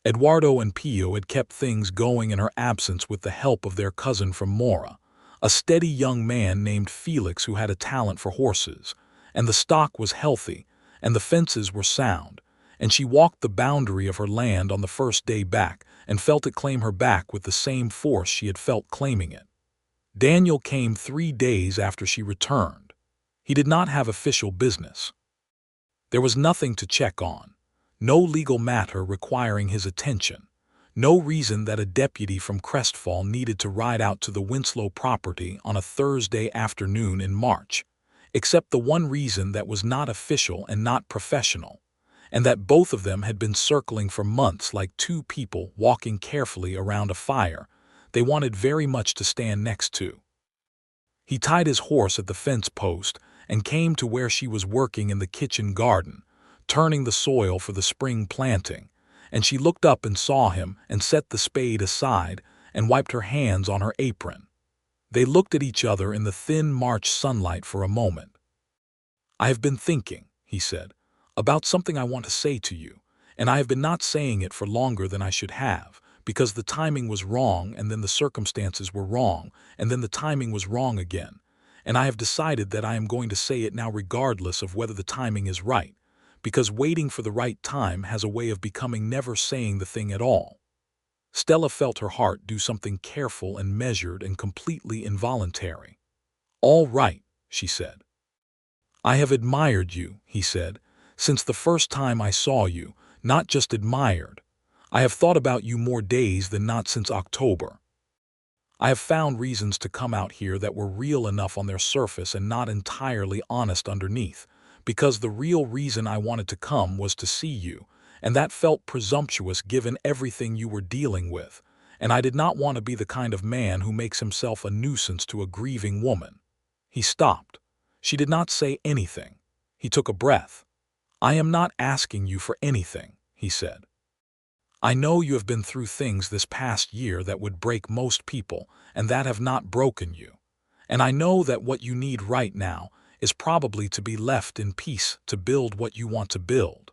Eduardo and Pio had kept things going in her absence with the help of their cousin from Mora, a steady young man named Felix who had a talent for horses, and the stock was healthy, and the fences were sound, and she walked the boundary of her land on the first day back and felt it claim her back with the same force she had felt claiming it. Daniel came 3 days after she returned. He did not have official business. There was nothing to check on, no legal matter requiring his attention, no reason that a deputy from Crestfall needed to ride out to the Winslow property on a Thursday afternoon in March, except the one reason that was not official and not professional, and that both of them had been circling for months like 2 people walking carefully around a fire they wanted very much to stand next to. He tied his horse at the fence post and came to where she was working in the kitchen garden, turning the soil for the spring planting, and she looked up and saw him and set the spade aside and wiped her hands on her apron. They looked at each other in the thin March sunlight for a moment. "I have been thinking," he said, "about something I want to say to you, And I have been not saying it for longer than I should have, because the timing was wrong, and then the circumstances were wrong, and then the timing was wrong again. And I have decided that I am going to say it now regardless of whether the timing is right, because waiting for the right time has a way of becoming never saying the thing at all. Stella felt her heart do something careful and measured and completely involuntary. "All right," she said. "I have admired you," he said, "since the first time I saw you, not just admired. I have thought about you more days than not since October. I have found reasons to come out here that were real enough on their surface and not entirely honest underneath, because the real reason I wanted to come was to see you, and that felt presumptuous given everything you were dealing with, and I did not want to be the kind of man who makes himself a nuisance to a grieving woman." He stopped. She did not say anything. He took a breath. "I am not asking you for anything," he said. "I know you have been through things this past year that would break most people, and that have not broken you. And I know that what you need right now is probably to be left in peace to build what you want to build.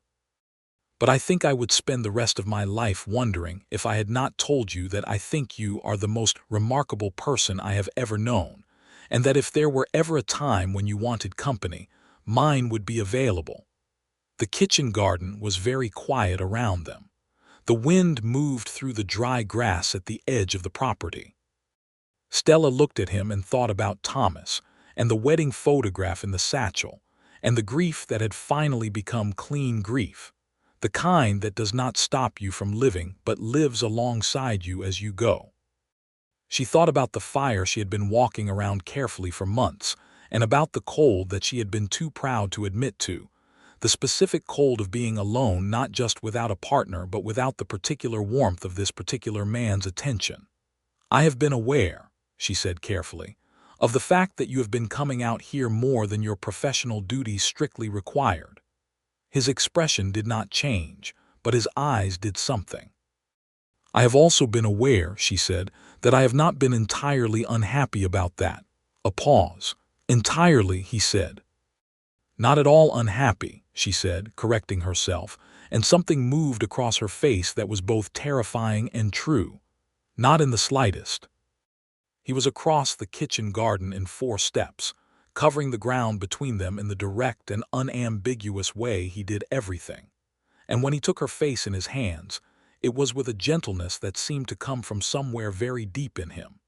But I think I would spend the rest of my life wondering if I had not told you that I think you are the most remarkable person I have ever known, and that if there were ever a time when you wanted company, mine would be available." The kitchen garden was very quiet around them. The wind moved through the dry grass at the edge of the property. Stella looked at him and thought about Thomas, and the wedding photograph in the satchel, and the grief that had finally become clean grief, the kind that does not stop you from living but lives alongside you as you go. She thought about the fire she had been walking around carefully for months, and about the cold that she had been too proud to admit to, the specific cold of being alone, not just without a partner but without the particular warmth of this particular man's attention. "I have been aware," she said carefully, "of the fact that you have been coming out here more than your professional duties strictly required." His expression did not change, but his eyes did something. "I have also been aware," she said, "that I have not been entirely unhappy about that." A pause. "Entirely," he said. "Not at all unhappy," she said, correcting herself, and something moved across her face that was both terrifying and true. "Not in the slightest." He was across the kitchen garden in 4 steps, covering the ground between them in the direct and unambiguous way he did everything. And when he took her face in his hands, it was with a gentleness that seemed to come from somewhere very deep in him.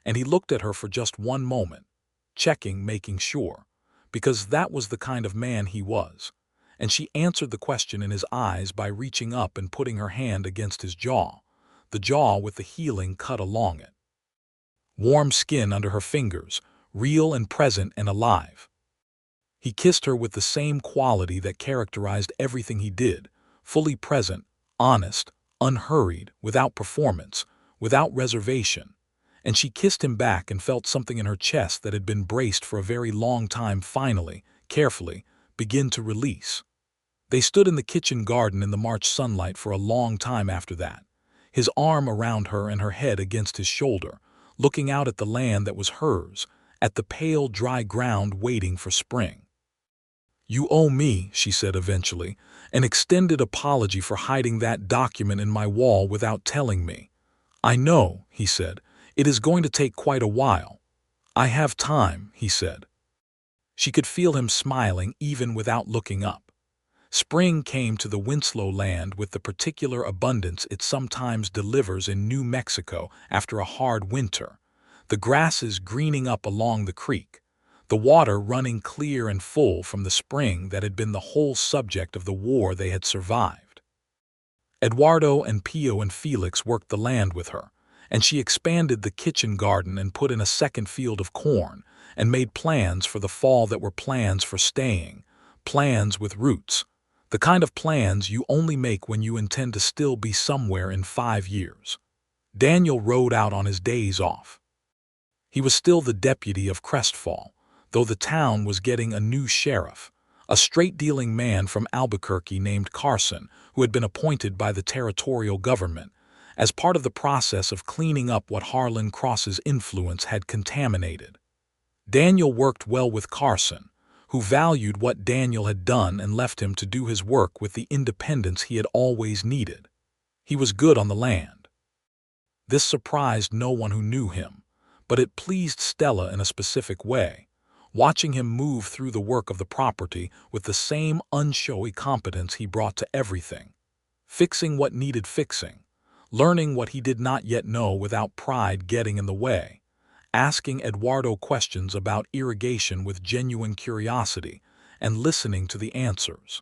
And he looked at her for just one moment, checking, making sure, because that was the kind of man he was. And she answered the question in his eyes by reaching up and putting her hand against his jaw, the jaw with the healing cut along it. Warm skin under her fingers, real and present and alive. He kissed her with the same quality that characterized everything he did, fully present, honest, unhurried, without performance, without reservation. And she kissed him back and felt something in her chest that had been braced for a very long time finally, carefully, begin to release. They stood in the kitchen garden in the March sunlight for a long time after that, his arm around her and her head against his shoulder, looking out at the land that was hers, at the pale, dry ground waiting for spring. "You owe me," she said eventually, "an extended apology for hiding that document in my wall without telling me." "I know," he said. "It is going to take quite a while." "I have time," he said. She could feel him smiling even without looking up. Spring came to the Winslow land with the particular abundance it sometimes delivers in New Mexico after a hard winter, the grasses greening up along the creek, the water running clear and full from the spring that had been the whole subject of the war they had survived. Eduardo and Pio and Felix worked the land with her, and she expanded the kitchen garden and put in a second field of corn, and made plans for the fall that were plans for staying, plans with roots, the kind of plans you only make when you intend to still be somewhere in 5 years. Daniel rode out on his days off. He was still the deputy of Crestfall, though the town was getting a new sheriff, a straight-dealing man from Albuquerque named Carson, who had been appointed by the territorial government as part of the process of cleaning up what Harlan Cross's influence had contaminated. Daniel worked well with Carson, who valued what Daniel had done and left him to do his work with the independence he had always needed. He was good on the land. This surprised no one who knew him, but it pleased Stella in a specific way, watching him move through the work of the property with the same unshowy competence he brought to everything, fixing what needed fixing, learning what he did not yet know without pride getting in the way, asking Eduardo questions about irrigation with genuine curiosity, and listening to the answers.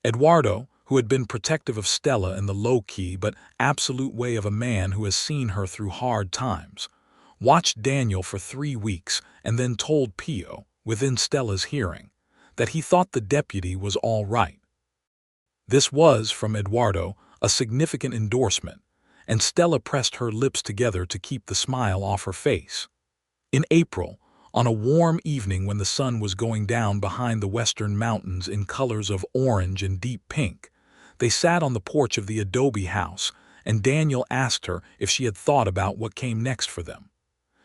Eduardo, who had been protective of Stella in the low-key but absolute way of a man who has seen her through hard times, watched Daniel for 3 weeks and then told Pio, within Stella's hearing, that he thought the deputy was all right. This was, from Eduardo, a significant endorsement, and Stella pressed her lips together to keep the smile off her face. In April, on a warm evening when the sun was going down behind the western mountains in colors of orange and deep pink, they sat on the porch of the adobe house, and Daniel asked her if she had thought about what came next for them.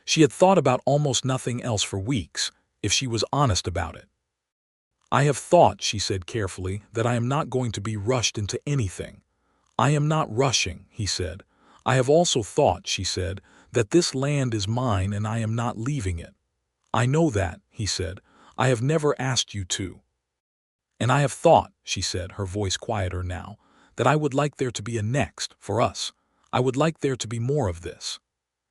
She had thought about almost nothing else for weeks, if she was honest about it. "I have thought," she said carefully, "that I am not going to be rushed into anything." "I am not rushing," he said. "I have also thought," she said, "that this land is mine and I am not leaving it." "I know that," he said. "I have never asked you to." "And I have thought," she said, her voice quieter now, "that I would like there to be a next, for us. I would like there to be more of this."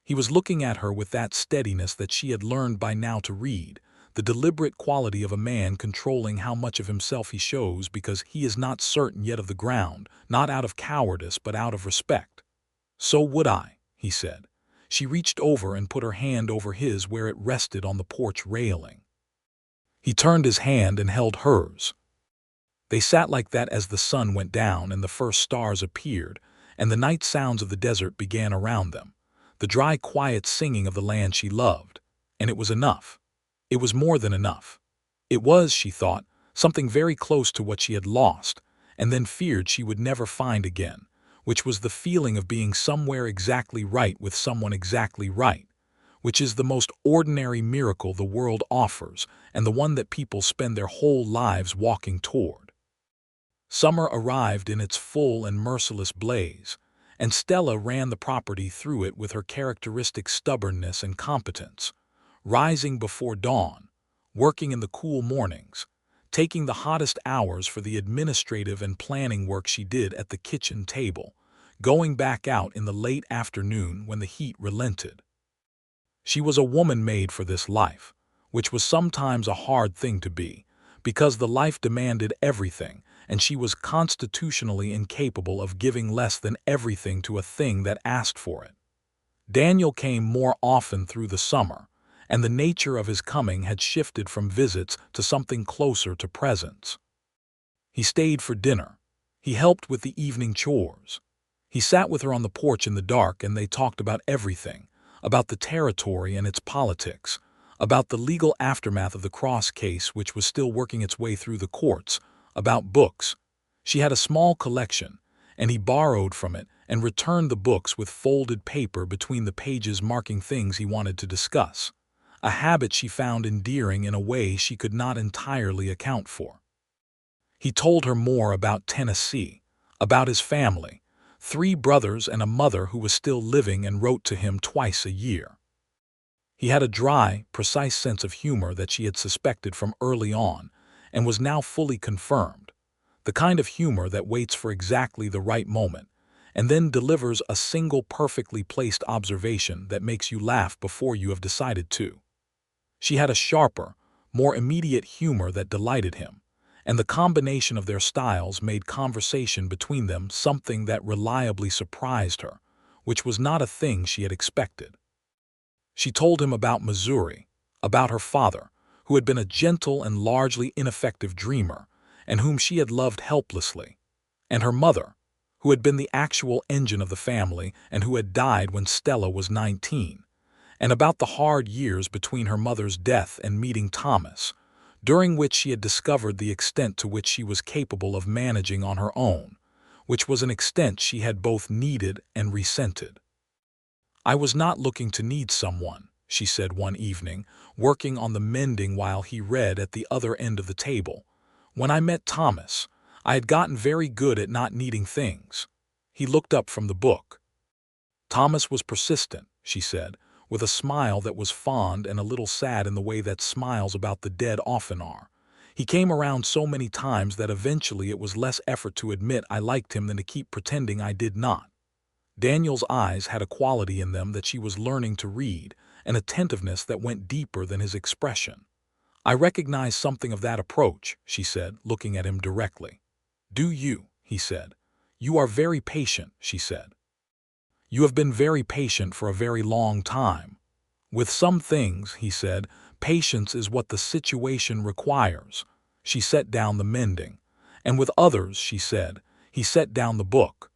He was looking at her with that steadiness that she had learned by now to read, the deliberate quality of a man controlling how much of himself he shows because he is not certain yet of the ground, not out of cowardice but out of respect. "So would I," he said. She reached over and put her hand over his where it rested on the porch railing. He turned his hand and held hers. They sat like that as the sun went down and the first stars appeared, and the night sounds of the desert began around them, the dry, quiet singing of the land she loved, and it was enough. It was more than enough. It was, she thought, something very close to what she had lost, and then feared she would never find again, which was the feeling of being somewhere exactly right with someone exactly right, which is the most ordinary miracle the world offers and the one that people spend their whole lives walking toward. Summer arrived in its full and merciless blaze, and Stella ran the property through it with her characteristic stubbornness and competence, rising before dawn, working in the cool mornings, taking the hottest hours for the administrative and planning work she did at the kitchen table, going back out in the late afternoon when the heat relented. She was a woman made for this life, which was sometimes a hard thing to be, because the life demanded everything, and she was constitutionally incapable of giving less than everything to a thing that asked for it. Daniel came more often through the summer, and the nature of his coming had shifted from visits to something closer to presence. He stayed for dinner. He helped with the evening chores. He sat with her on the porch in the dark and they talked about everything, about the territory and its politics, about the legal aftermath of the Cross case which was still working its way through the courts, about books. She had a small collection, and he borrowed from it and returned the books with folded paper between the pages marking things he wanted to discuss, a habit she found endearing in a way she could not entirely account for. He told her more about Tennessee, about his family, 3 brothers and a mother who was still living and wrote to him twice a year. He had a dry, precise sense of humor that she had suspected from early on and was now fully confirmed, the kind of humor that waits for exactly the right moment and then delivers a single perfectly placed observation that makes you laugh before you have decided to. She had a sharper, more immediate humor that delighted him, and the combination of their styles made conversation between them something that reliably surprised her, which was not a thing she had expected. She told him about Missouri, about her father, who had been a gentle and largely ineffective dreamer, and whom she had loved helplessly, and her mother, who had been the actual engine of the family and who had died when Stella was 19, and about the hard years between her mother's death and meeting Thomas, during which she had discovered the extent to which she was capable of managing on her own, which was an extent she had both needed and resented. "I was not looking to need someone," she said one evening, working on the mending while he read at the other end of the table. "When I met Thomas, I had gotten very good at not needing things." He looked up from the book. "Thomas was persistent," she said, with a smile that was fond and a little sad in the way that smiles about the dead often are. "He came around so many times that eventually it was less effort to admit I liked him than to keep pretending I did not." Daniel's eyes had a quality in them that she was learning to read, an attentiveness that went deeper than his expression. "I recognize something of that approach," she said, looking at him directly. "Do you?" he said. "You are very patient," she said. "You have been very patient for a very long time." "With some things," he said, "patience is what the situation requires." She set down the mending. "And with others," she said. He set down the book.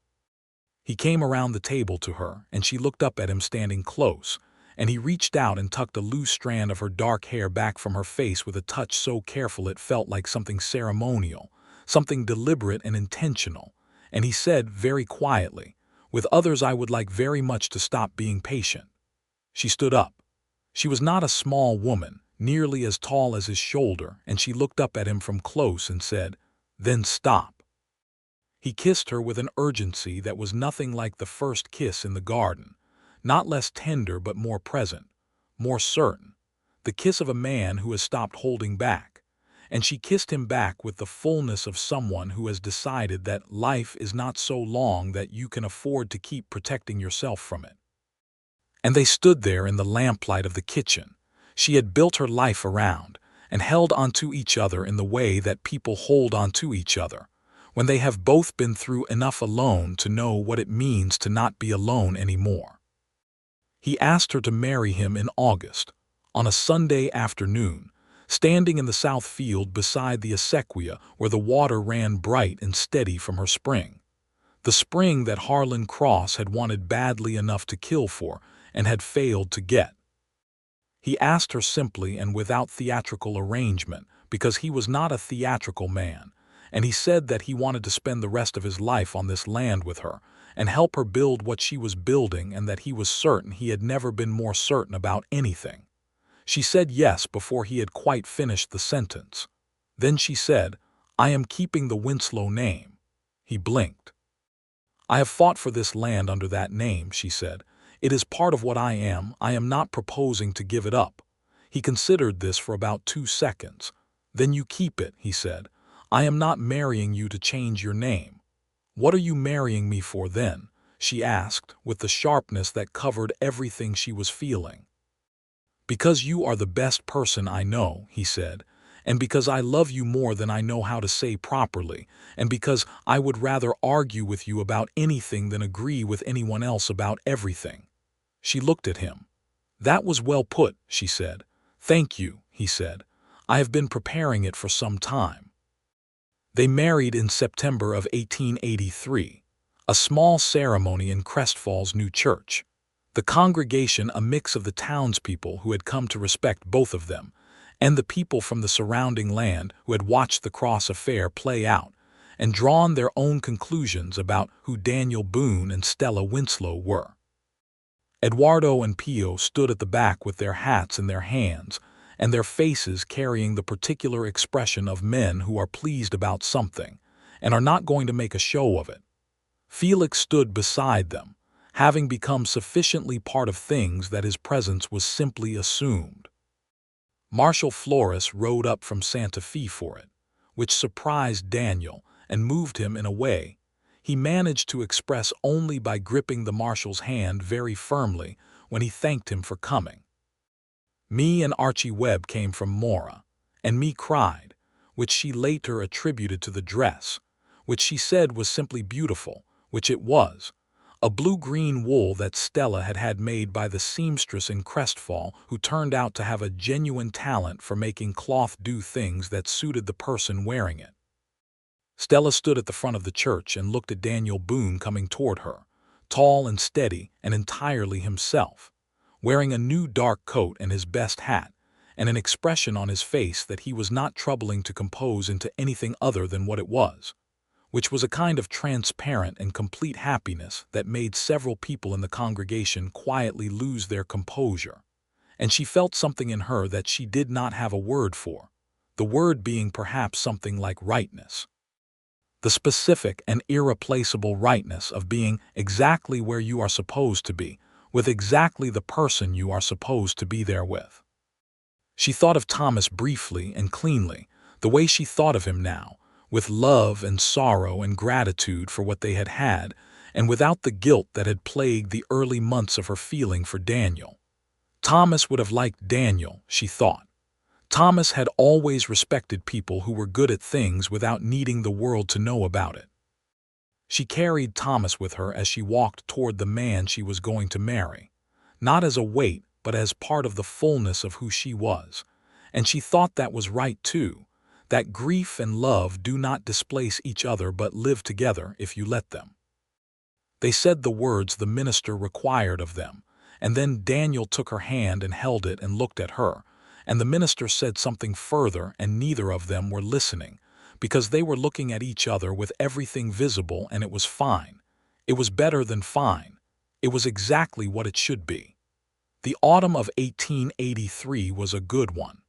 He came around the table to her, and she looked up at him standing close, and he reached out and tucked a loose strand of her dark hair back from her face with a touch so careful it felt like something ceremonial, something deliberate and intentional, and he said very quietly, "With others I would like very much to stop being patient." She stood up. She was not a small woman, nearly as tall as his shoulder, and she looked up at him from close and said, "Then stop." He kissed her with an urgency that was nothing like the first kiss in the garden, not less tender but more present, more certain, the kiss of a man who has stopped holding back, and she kissed him back with the fullness of someone who has decided that life is not so long that you can afford to keep protecting yourself from it. And they stood there in the lamplight of the kitchen. She had built her life around, and held onto each other in the way that people hold onto each other, when they have both been through enough alone to know what it means to not be alone anymore. He asked her to marry him in August, on a Sunday afternoon, standing in the south field beside the acequia where the water ran bright and steady from her spring. The spring that Harlan Cross had wanted badly enough to kill for and had failed to get. He asked her simply and without theatrical arrangement because he was not a theatrical man, and he said that he wanted to spend the rest of his life on this land with her and help her build what she was building, and that he was certain he had never been more certain about anything. She said yes before he had quite finished the sentence. Then she said, "I am keeping the Winslow name." He blinked. "I have fought for this land under that name," she said. "It is part of what I am. I am not proposing to give it up." He considered this for about 2 seconds. "Then you keep it," he said. "I am not marrying you to change your name." "What are you marrying me for then?" she asked, with the sharpness that covered everything she was feeling. "Because you are the best person I know," he said, "and because I love you more than I know how to say properly, and because I would rather argue with you about anything than agree with anyone else about everything." She looked at him. "That was well put," she said. "Thank you," he said. "I have been preparing it for some time." They married in September of 1883, a small ceremony in Crestfall's new church. The congregation, a mix of the townspeople who had come to respect both of them, and the people from the surrounding land who had watched the Cross affair play out and drawn their own conclusions about who Daniel Boone and Stella Winslow were. Eduardo and Pio stood at the back with their hats in their hands, and their faces carrying the particular expression of men who are pleased about something and are not going to make a show of it. Felix stood beside them, having become sufficiently part of things that his presence was simply assumed. Marshal Flores rode up from Santa Fe for it, which surprised Daniel and moved him in a way he managed to express only by gripping the marshal's hand very firmly when he thanked him for coming. Me and Archie Webb came from Mora, and me cried, which she later attributed to the dress, which she said was simply beautiful, which it was, a blue-green wool that Stella had had made by the seamstress in Crestfall, who turned out to have a genuine talent for making cloth do things that suited the person wearing it. Stella stood at the front of the church and looked at Daniel Boone coming toward her, tall and steady and entirely himself, wearing a new dark coat and his best hat, and an expression on his face that he was not troubling to compose into anything other than what it was, which was a kind of transparent and complete happiness that made several people in the congregation quietly lose their composure, and she felt something in her that she did not have a word for, the word being perhaps something like rightness. The specific and irreplaceable rightness of being exactly where you are supposed to be, with exactly the person you are supposed to be there with. She thought of Thomas briefly and cleanly, the way she thought of him now, with love and sorrow and gratitude for what they had, and without the guilt that had plagued the early months of her feeling for Daniel. Thomas would have liked Daniel, she thought. Thomas had always respected people who were good at things without needing the world to know about it. She carried Thomas with her as she walked toward the man she was going to marry, not as a weight, but as part of the fullness of who she was. And she thought that was right too, that grief and love do not displace each other but live together if you let them. They said the words the minister required of them, and then Daniel took her hand and held it and looked at her, and the minister said something further, and neither of them were listening, because they were looking at each other with everything visible, and it was fine. It was better than fine. It was exactly what it should be. The autumn of 1883 was a good one.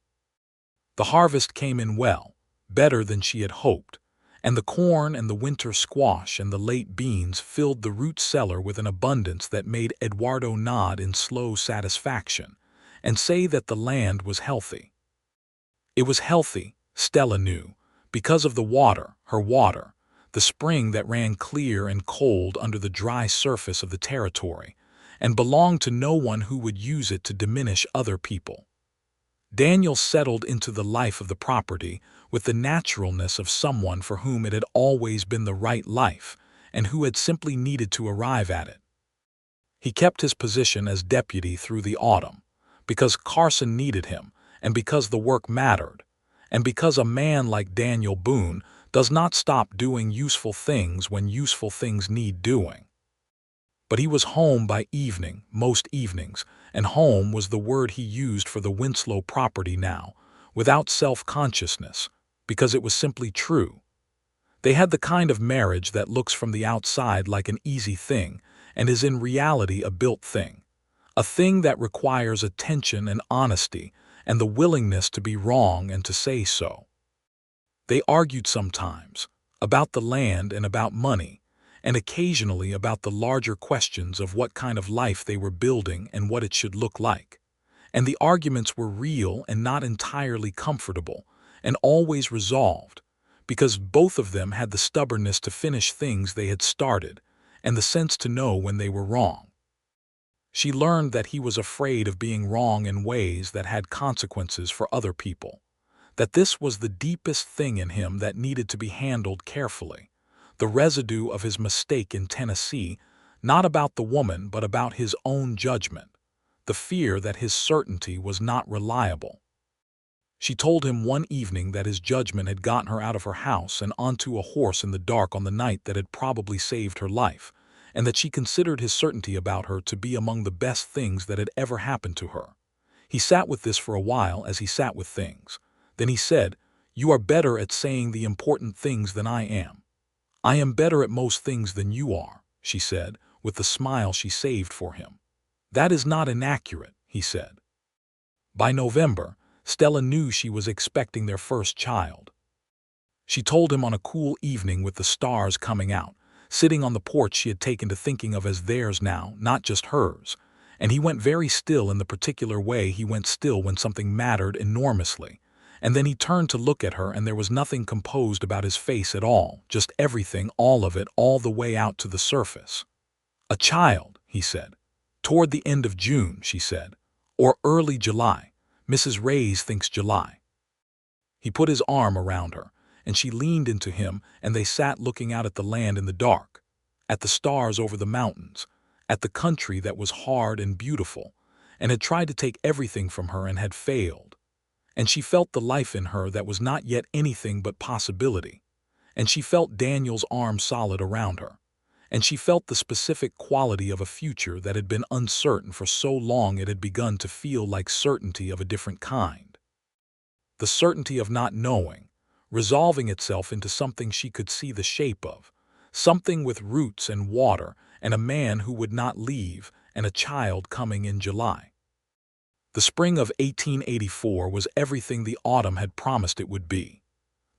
The harvest came in well, better than she had hoped, and the corn and the winter squash and the late beans filled the root cellar with an abundance that made Eduardo nod in slow satisfaction and say that the land was healthy. It was healthy, Stella knew, because of the water, her water, the spring that ran clear and cold under the dry surface of the territory, and belonged to no one who would use it to diminish other people. Daniel settled into the life of the property with the naturalness of someone for whom it had always been the right life and who had simply needed to arrive at it. He kept his position as deputy through the autumn, because Carson needed him and because the work mattered, and because a man like Daniel Boone does not stop doing useful things when useful things need doing. But he was home by evening, most evenings, and home was the word he used for the Winslow property now, without self-consciousness, because it was simply true. They had the kind of marriage that looks from the outside like an easy thing and is in reality a built thing, a thing that requires attention and honesty and the willingness to be wrong and to say so. They argued sometimes, about the land and about money, and occasionally about the larger questions of what kind of life they were building and what it should look like. And the arguments were real and not entirely comfortable, and always resolved, because both of them had the stubbornness to finish things they had started, and the sense to know when they were wrong. She learned that he was afraid of being wrong in ways that had consequences for other people, that this was the deepest thing in him that needed to be handled carefully, the residue of his mistake in Tennessee, not about the woman but about his own judgment, the fear that his certainty was not reliable. She told him one evening that his judgment had gotten her out of her house and onto a horse in the dark on the night that had probably saved her life, and that she considered his certainty about her to be among the best things that had ever happened to her. He sat with this for a while as he sat with things. Then he said, "You are better at saying the important things than I am." "I am better at most things than you are," she said, with the smile she saved for him. "That is not inaccurate," he said. By November, Stella knew she was expecting their first child. She told him on a cool evening with the stars coming out, sitting on the porch she had taken to thinking of as theirs now, not just hers, and he went very still in the particular way he went still when something mattered enormously. And then he turned to look at her, and there was nothing composed about his face at all, just everything, all of it, all the way out to the surface. "A child," he said. "Toward the end of June," she said. "Or early July. Mrs. Reyes thinks July." He put his arm around her, and she leaned into him, and they sat looking out at the land in the dark, at the stars over the mountains, at the country that was hard and beautiful, and had tried to take everything from her and had failed. And she felt the life in her that was not yet anything but possibility. And she felt Daniel's arm solid around her. And she felt the specific quality of a future that had been uncertain for so long it had begun to feel like certainty of a different kind. The certainty of not knowing, resolving itself into something she could see the shape of, something with roots and water and a man who would not leave and a child coming in July. The spring of 1884 was everything the autumn had promised it would be.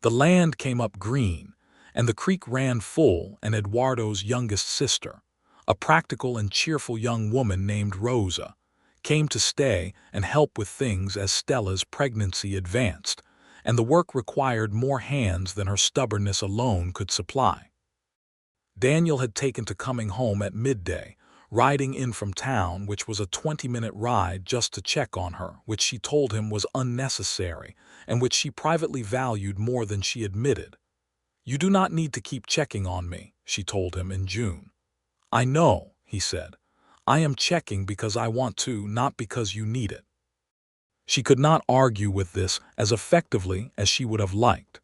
The land came up green, and the creek ran full, and Eduardo's youngest sister, a practical and cheerful young woman named Rosa, came to stay and help with things as Stella's pregnancy advanced, and the work required more hands than her stubbornness alone could supply. Daniel had taken to coming home at midday, riding in from town, which was a 20-minute ride, just to check on her, which she told him was unnecessary, and which she privately valued more than she admitted. "You do not need to keep checking on me," she told him in June. "I know," he said. "I am checking because I want to, not because you need it." She could not argue with this as effectively as she would have liked.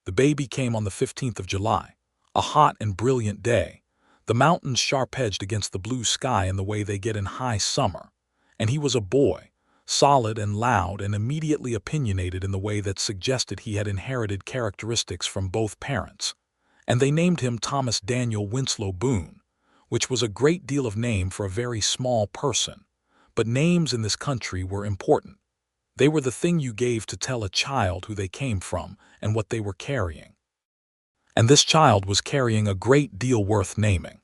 The baby came on the 15th of July, a hot and brilliant day, the mountains sharp-edged against the blue sky in the way they get in high summer, and he was a boy, solid and loud and immediately opinionated in the way that suggested he had inherited characteristics from both parents, and they named him Thomas Daniel Winslow Boone, which was a great deal of name for a very small person. But names in this country were important. They were the thing you gave to tell a child who they came from and what they were carrying. And this child was carrying a great deal worth naming.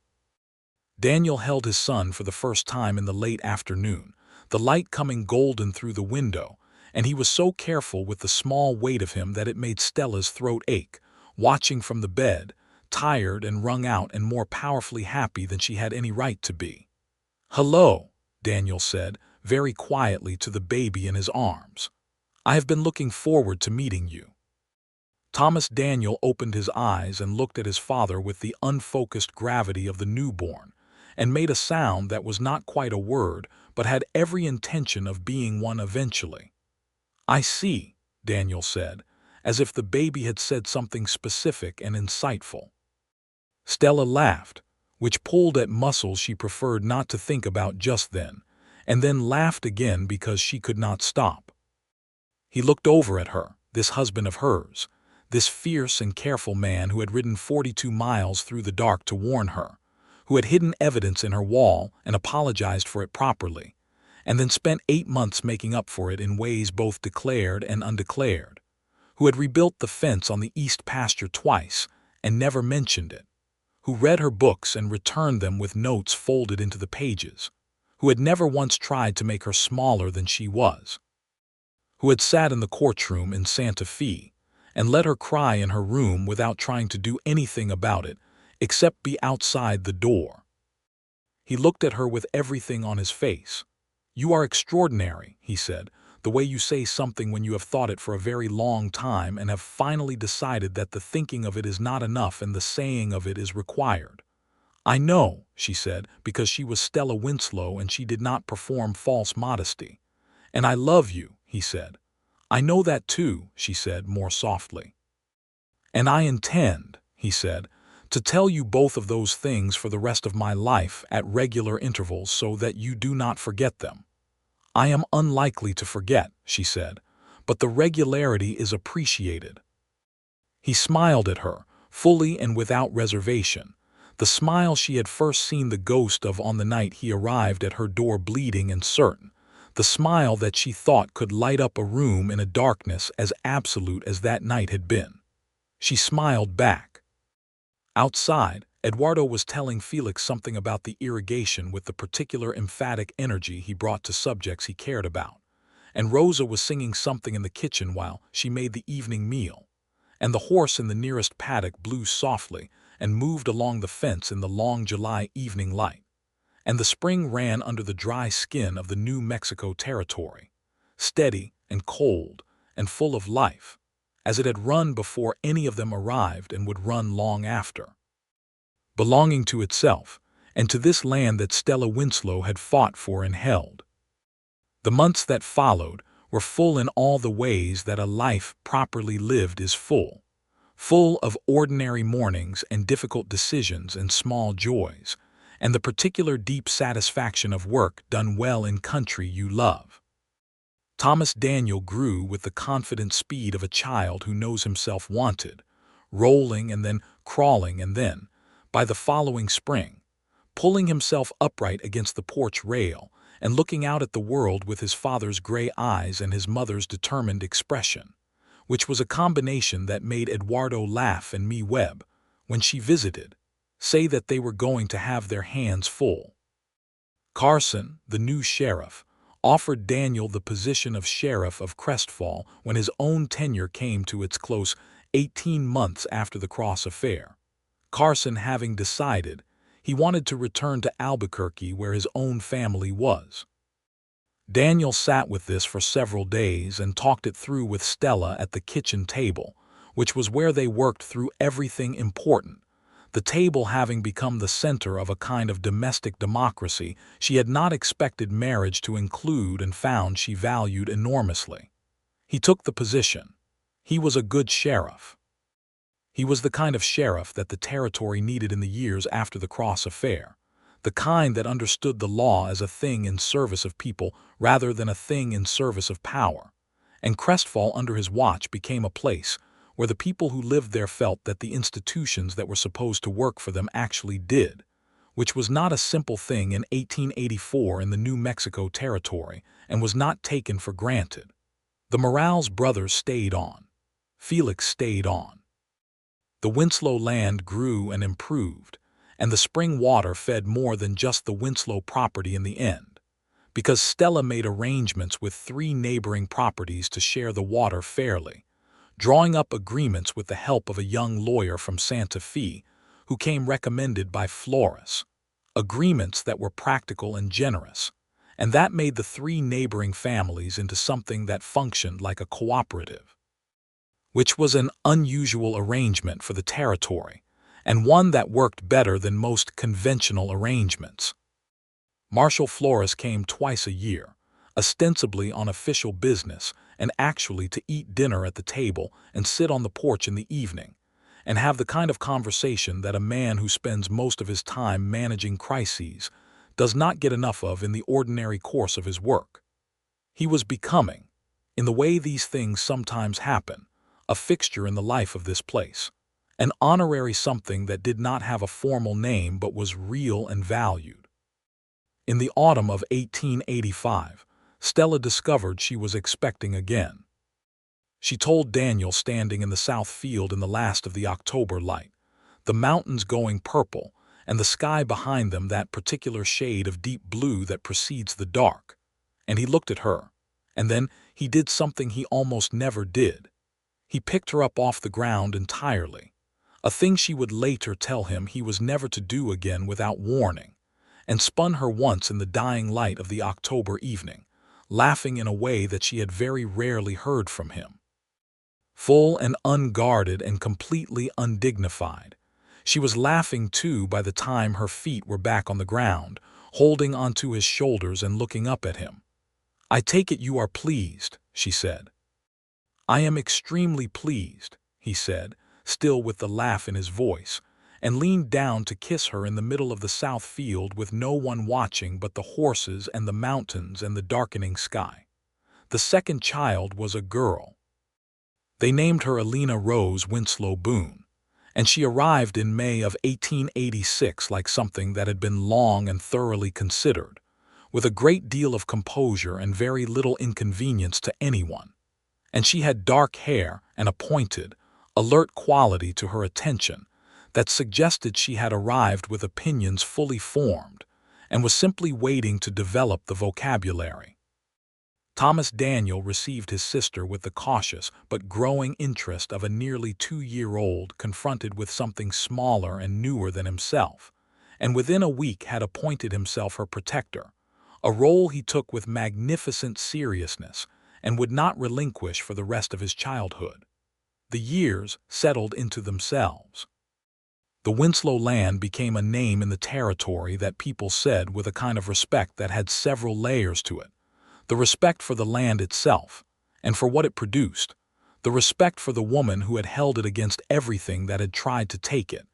Daniel held his son for the first time in the late afternoon, the light coming golden through the window, and he was so careful with the small weight of him that it made Stella's throat ache, watching from the bed, tired and wrung out and more powerfully happy than she had any right to be. "Hello," Daniel said, very quietly to the baby in his arms. "I have been looking forward to meeting you." Thomas Daniel opened his eyes and looked at his father with the unfocused gravity of the newborn, and made a sound that was not quite a word, but had every intention of being one eventually. "I see," Daniel said, as if the baby had said something specific and insightful. Stella laughed, which pulled at muscles she preferred not to think about just then, and then laughed again because she could not stop. He looked over at her, this husband of hers, this fierce and careful man who had ridden 42 miles through the dark to warn her, who had hidden evidence in her wall and apologized for it properly, and then spent 8 months making up for it in ways both declared and undeclared, who had rebuilt the fence on the east pasture twice and never mentioned it, who read her books and returned them with notes folded into the pages, who had never once tried to make her smaller than she was, who had sat in the courtroom in Santa Fe and let her cry in her room without trying to do anything about it except be outside the door. He looked at her with everything on his face. "You are extraordinary," he said, "the way you say something when you have thought it for a very long time and have finally decided that the thinking of it is not enough and the saying of it is required." "I know," she said, because she was Stella Winslow and she did not perform false modesty. "And I love you," he said. "I know that too," she said more softly. "And I intend," he said, "to tell you both of those things for the rest of my life at regular intervals so that you do not forget them." "I am unlikely to forget," she said, "but the regularity is appreciated." He smiled at her, fully and without reservation, the smile she had first seen the ghost of on the night he arrived at her door bleeding and certain, the smile that she thought could light up a room in a darkness as absolute as that night had been. She smiled back. Outside, Eduardo was telling Felix something about the irrigation with the particular emphatic energy he brought to subjects he cared about, and Rosa was singing something in the kitchen while she made the evening meal, and the horse in the nearest paddock blew softly and moved along the fence in the long July evening light, and the spring ran under the dry skin of the New Mexico territory, steady and cold and full of life, as it had run before any of them arrived and would run long after, belonging to itself and to this land that Stella Winslow had fought for and held. The months that followed were full in all the ways that a life properly lived is full of ordinary mornings and difficult decisions and small joys, and the particular deep satisfaction of work done well in country you love. Thomas Daniel grew with the confident speed of a child who knows himself wanted, rolling and then crawling and then, by the following spring, pulling himself upright against the porch rail and looking out at the world with his father's gray eyes and his mother's determined expression, which was a combination that made Eduardo laugh and me web, when she visited, say that they were going to have their hands full. Carson, the new sheriff, offered Daniel the position of sheriff of Crestfall when his own tenure came to its close 18 months after the Cross affair. Carson having decided he wanted to return to Albuquerque where his own family was. Daniel sat with this for several days and talked it through with Stella at the kitchen table, which was where they worked through everything important, the table having become the center of a kind of domestic democracy she had not expected marriage to include and found she valued enormously. He took the position. He was a good sheriff. He was the kind of sheriff that the territory needed in the years after the Cross affair, the kind that understood the law as a thing in service of people rather than a thing in service of power, and Crestfall under his watch became a place where the people who lived there felt that the institutions that were supposed to work for them actually did, which was not a simple thing in 1884 in the New Mexico territory and was not taken for granted. The Morales brothers stayed on. Felix stayed on. The Winslow land grew and improved, and the spring water fed more than just the Winslow property in the end, because Stella made arrangements with 3 neighboring properties to share the water fairly, drawing up agreements with the help of a young lawyer from Santa Fe who came recommended by Flores, agreements that were practical and generous, and that made the 3 neighboring families into something that functioned like a cooperative, which was an unusual arrangement for the territory, and one that worked better than most conventional arrangements. Marshal Flores came twice a year, ostensibly on official business and actually to eat dinner at the table and sit on the porch in the evening, and have the kind of conversation that a man who spends most of his time managing crises does not get enough of in the ordinary course of his work. He was becoming, in the way these things sometimes happen, a fixture in the life of this place, an honorary something that did not have a formal name but was real and valued. In the autumn of 1885, Stella discovered she was expecting again. She told Daniel standing in the south field in the last of the October light, the mountains going purple, and the sky behind them that particular shade of deep blue that precedes the dark, and he looked at her, and then he did something he almost never did. He picked her up off the ground entirely, a thing she would later tell him he was never to do again without warning, and spun her once in the dying light of the October evening, laughing in a way that she had very rarely heard from him. Full and unguarded and completely undignified, she was laughing too by the time her feet were back on the ground, holding onto his shoulders and looking up at him. "I take it you are pleased," she said. "I am extremely pleased," he said, still with the laugh in his voice, and leaned down to kiss her in the middle of the south field with no one watching but the horses and the mountains and the darkening sky. The second child was a girl. They named her Elena Rose Winslow Boone, and she arrived in May of 1886 like something that had been long and thoroughly considered, with a great deal of composure and very little inconvenience to anyone. And she had dark hair and a pointed, alert quality to her attention that suggested she had arrived with opinions fully formed and was simply waiting to develop the vocabulary. Thomas Daniel received his sister with the cautious but growing interest of a nearly 2-year-old confronted with something smaller and newer than himself, and within a week had appointed himself her protector, a role he took with magnificent seriousness and would not relinquish for the rest of his childhood. The years settled into themselves. The Winslow land became a name in the territory that people said with a kind of respect that had several layers to it. The respect for the land itself, and for what it produced, the respect for the woman who had held it against everything that had tried to take it,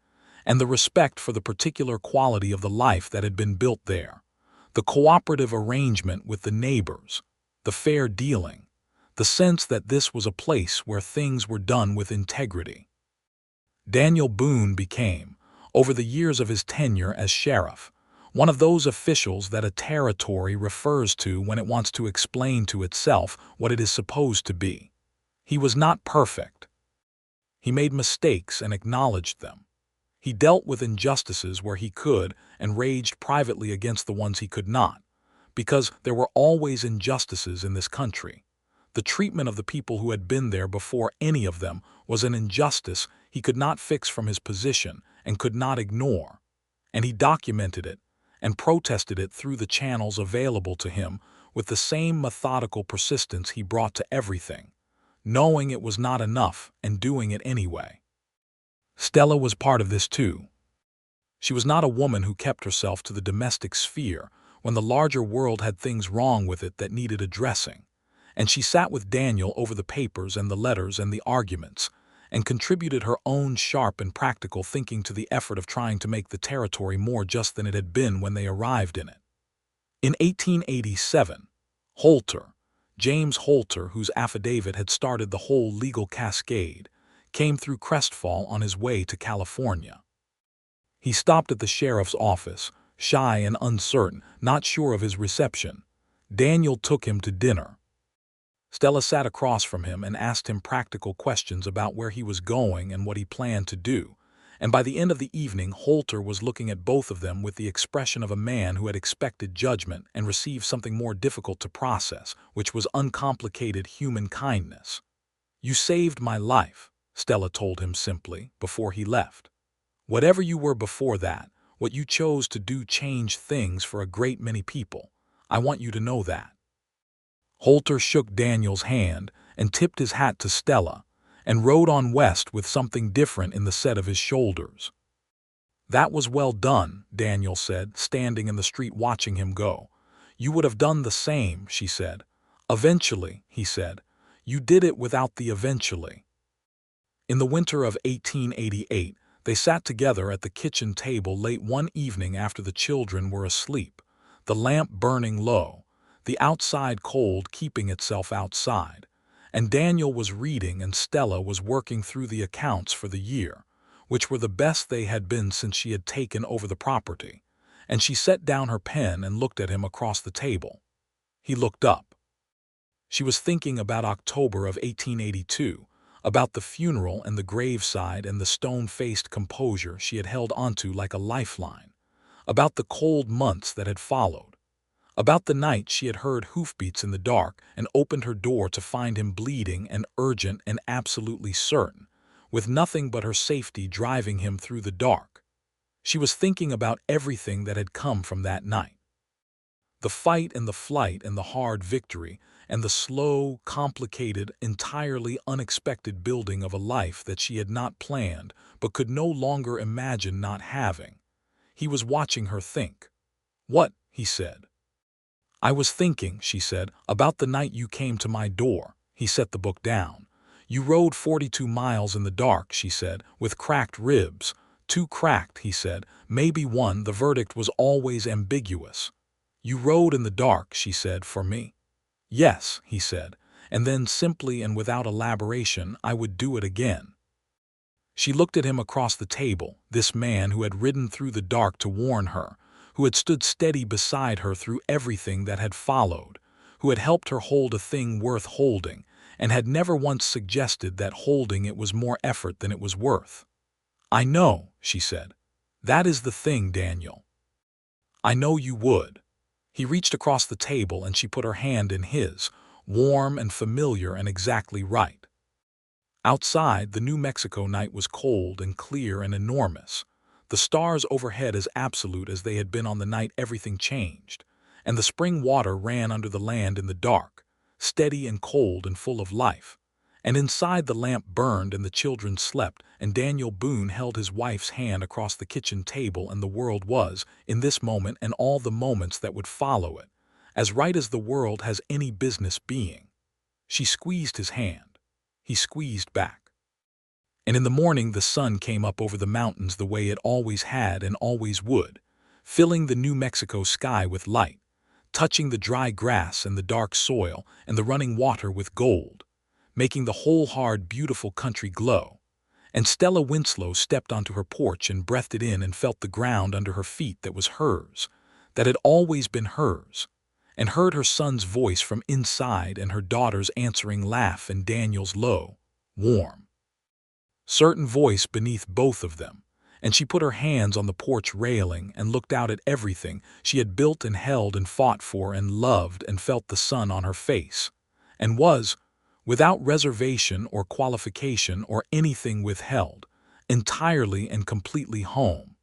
and the respect for the particular quality of the life that had been built there, the cooperative arrangement with the neighbors, the fair dealing, the sense that this was a place where things were done with integrity. Daniel Boone became, over the years of his tenure as sheriff, One of those officials that a territory refers to when it wants to explain to itself what it is supposed to be. He was not perfect. He made mistakes and acknowledged them. He dealt with injustices where he could and raged privately against the ones he could not, because there were always injustices in this country. The treatment of the people who had been there before any of them was an injustice he could not fix from his position and could not ignore, and he documented it and protested it through the channels available to him with the same methodical persistence he brought to everything, knowing it was not enough and doing it anyway. Stella was part of this too. She was not a woman who kept herself to the domestic sphere when the larger world had things wrong with it that needed addressing, and she sat with Daniel over the papers and the letters and the arguments, and contributed her own sharp and practical thinking to the effort of trying to make the territory more just than it had been when they arrived in it. In 1887, Holter, James Holter, whose affidavit had started the whole legal cascade, came through Crestfall on his way to California. He stopped at the sheriff's office, shy and uncertain, not sure of his reception. Daniel took him to dinner. Stella sat across from him and asked him practical questions about where he was going and what he planned to do, and by the end of the evening Holter was looking at both of them with the expression of a man who had expected judgment and received something more difficult to process, which was uncomplicated human kindness. "You saved my life," Stella told him simply, before he left. "Whatever you were before that, what you chose to do changed things for a great many people. I want you to know that." Holter shook Daniel's hand and tipped his hat to Stella, and rode on west with something different in the set of his shoulders. "That was well done," Daniel said, standing in the street watching him go. "You would have done the same," she said. "Eventually," he said. "You did it without the eventually." In the winter of 1888, they sat together at the kitchen table late one evening after the children were asleep, the lamp burning low, the outside cold keeping itself outside, and Daniel was reading and Stella was working through the accounts for the year, which were the best they had been since she had taken over the property, and she set down her pen and looked at him across the table. He looked up. She was thinking about October of 1882, about the funeral and the graveside and the stone-faced composure she had held onto like a lifeline, about the cold months that had followed, about the night she had heard hoofbeats in the dark and opened her door to find him bleeding and urgent and absolutely certain, with nothing but her safety driving him through the dark. She was thinking about everything that had come from that night. The fight and the flight and the hard victory, and the slow, complicated, entirely unexpected building of a life that she had not planned but could no longer imagine not having. He was watching her think. "What?" he said. "I was thinking," she said, "about the night you came to my door." He set the book down. "You rode 42 miles in the dark," she said, "with cracked ribs. Too cracked," he said, "maybe one, the verdict was always ambiguous." "You rode in the dark," she said, "for me." "Yes," he said, and then simply and without elaboration, "I would do it again." She looked at him across the table, this man who had ridden through the dark to warn her, who had stood steady beside her through everything that had followed, who had helped her hold a thing worth holding, and had never once suggested that holding it was more effort than it was worth. "I know," she said. "That is the thing, Daniel. I know you would." He reached across the table and she put her hand in his, warm and familiar and exactly right. Outside, the New Mexico night was cold and clear and enormous, the stars overhead as absolute as they had been on the night everything changed, and the spring water ran under the land in the dark, steady and cold and full of life, and inside the lamp burned and the children slept, and Daniel Boone held his wife's hand across the kitchen table, and the world was, in this moment and all the moments that would follow it, as right as the world has any business being. She squeezed his hand. He squeezed back. And in the morning the sun came up over the mountains the way it always had and always would, filling the New Mexico sky with light, touching the dry grass and the dark soil and the running water with gold, making the whole hard, beautiful country glow. And Stella Winslow stepped onto her porch and breathed it in and felt the ground under her feet that was hers, that had always been hers, and heard her son's voice from inside and her daughter's answering laugh and Daniel's low, warm, certain voice beneath both of them, and she put her hands on the porch railing and looked out at everything she had built and held and fought for and loved and felt the sun on her face, and was, without reservation or qualification or anything withheld, entirely and completely home,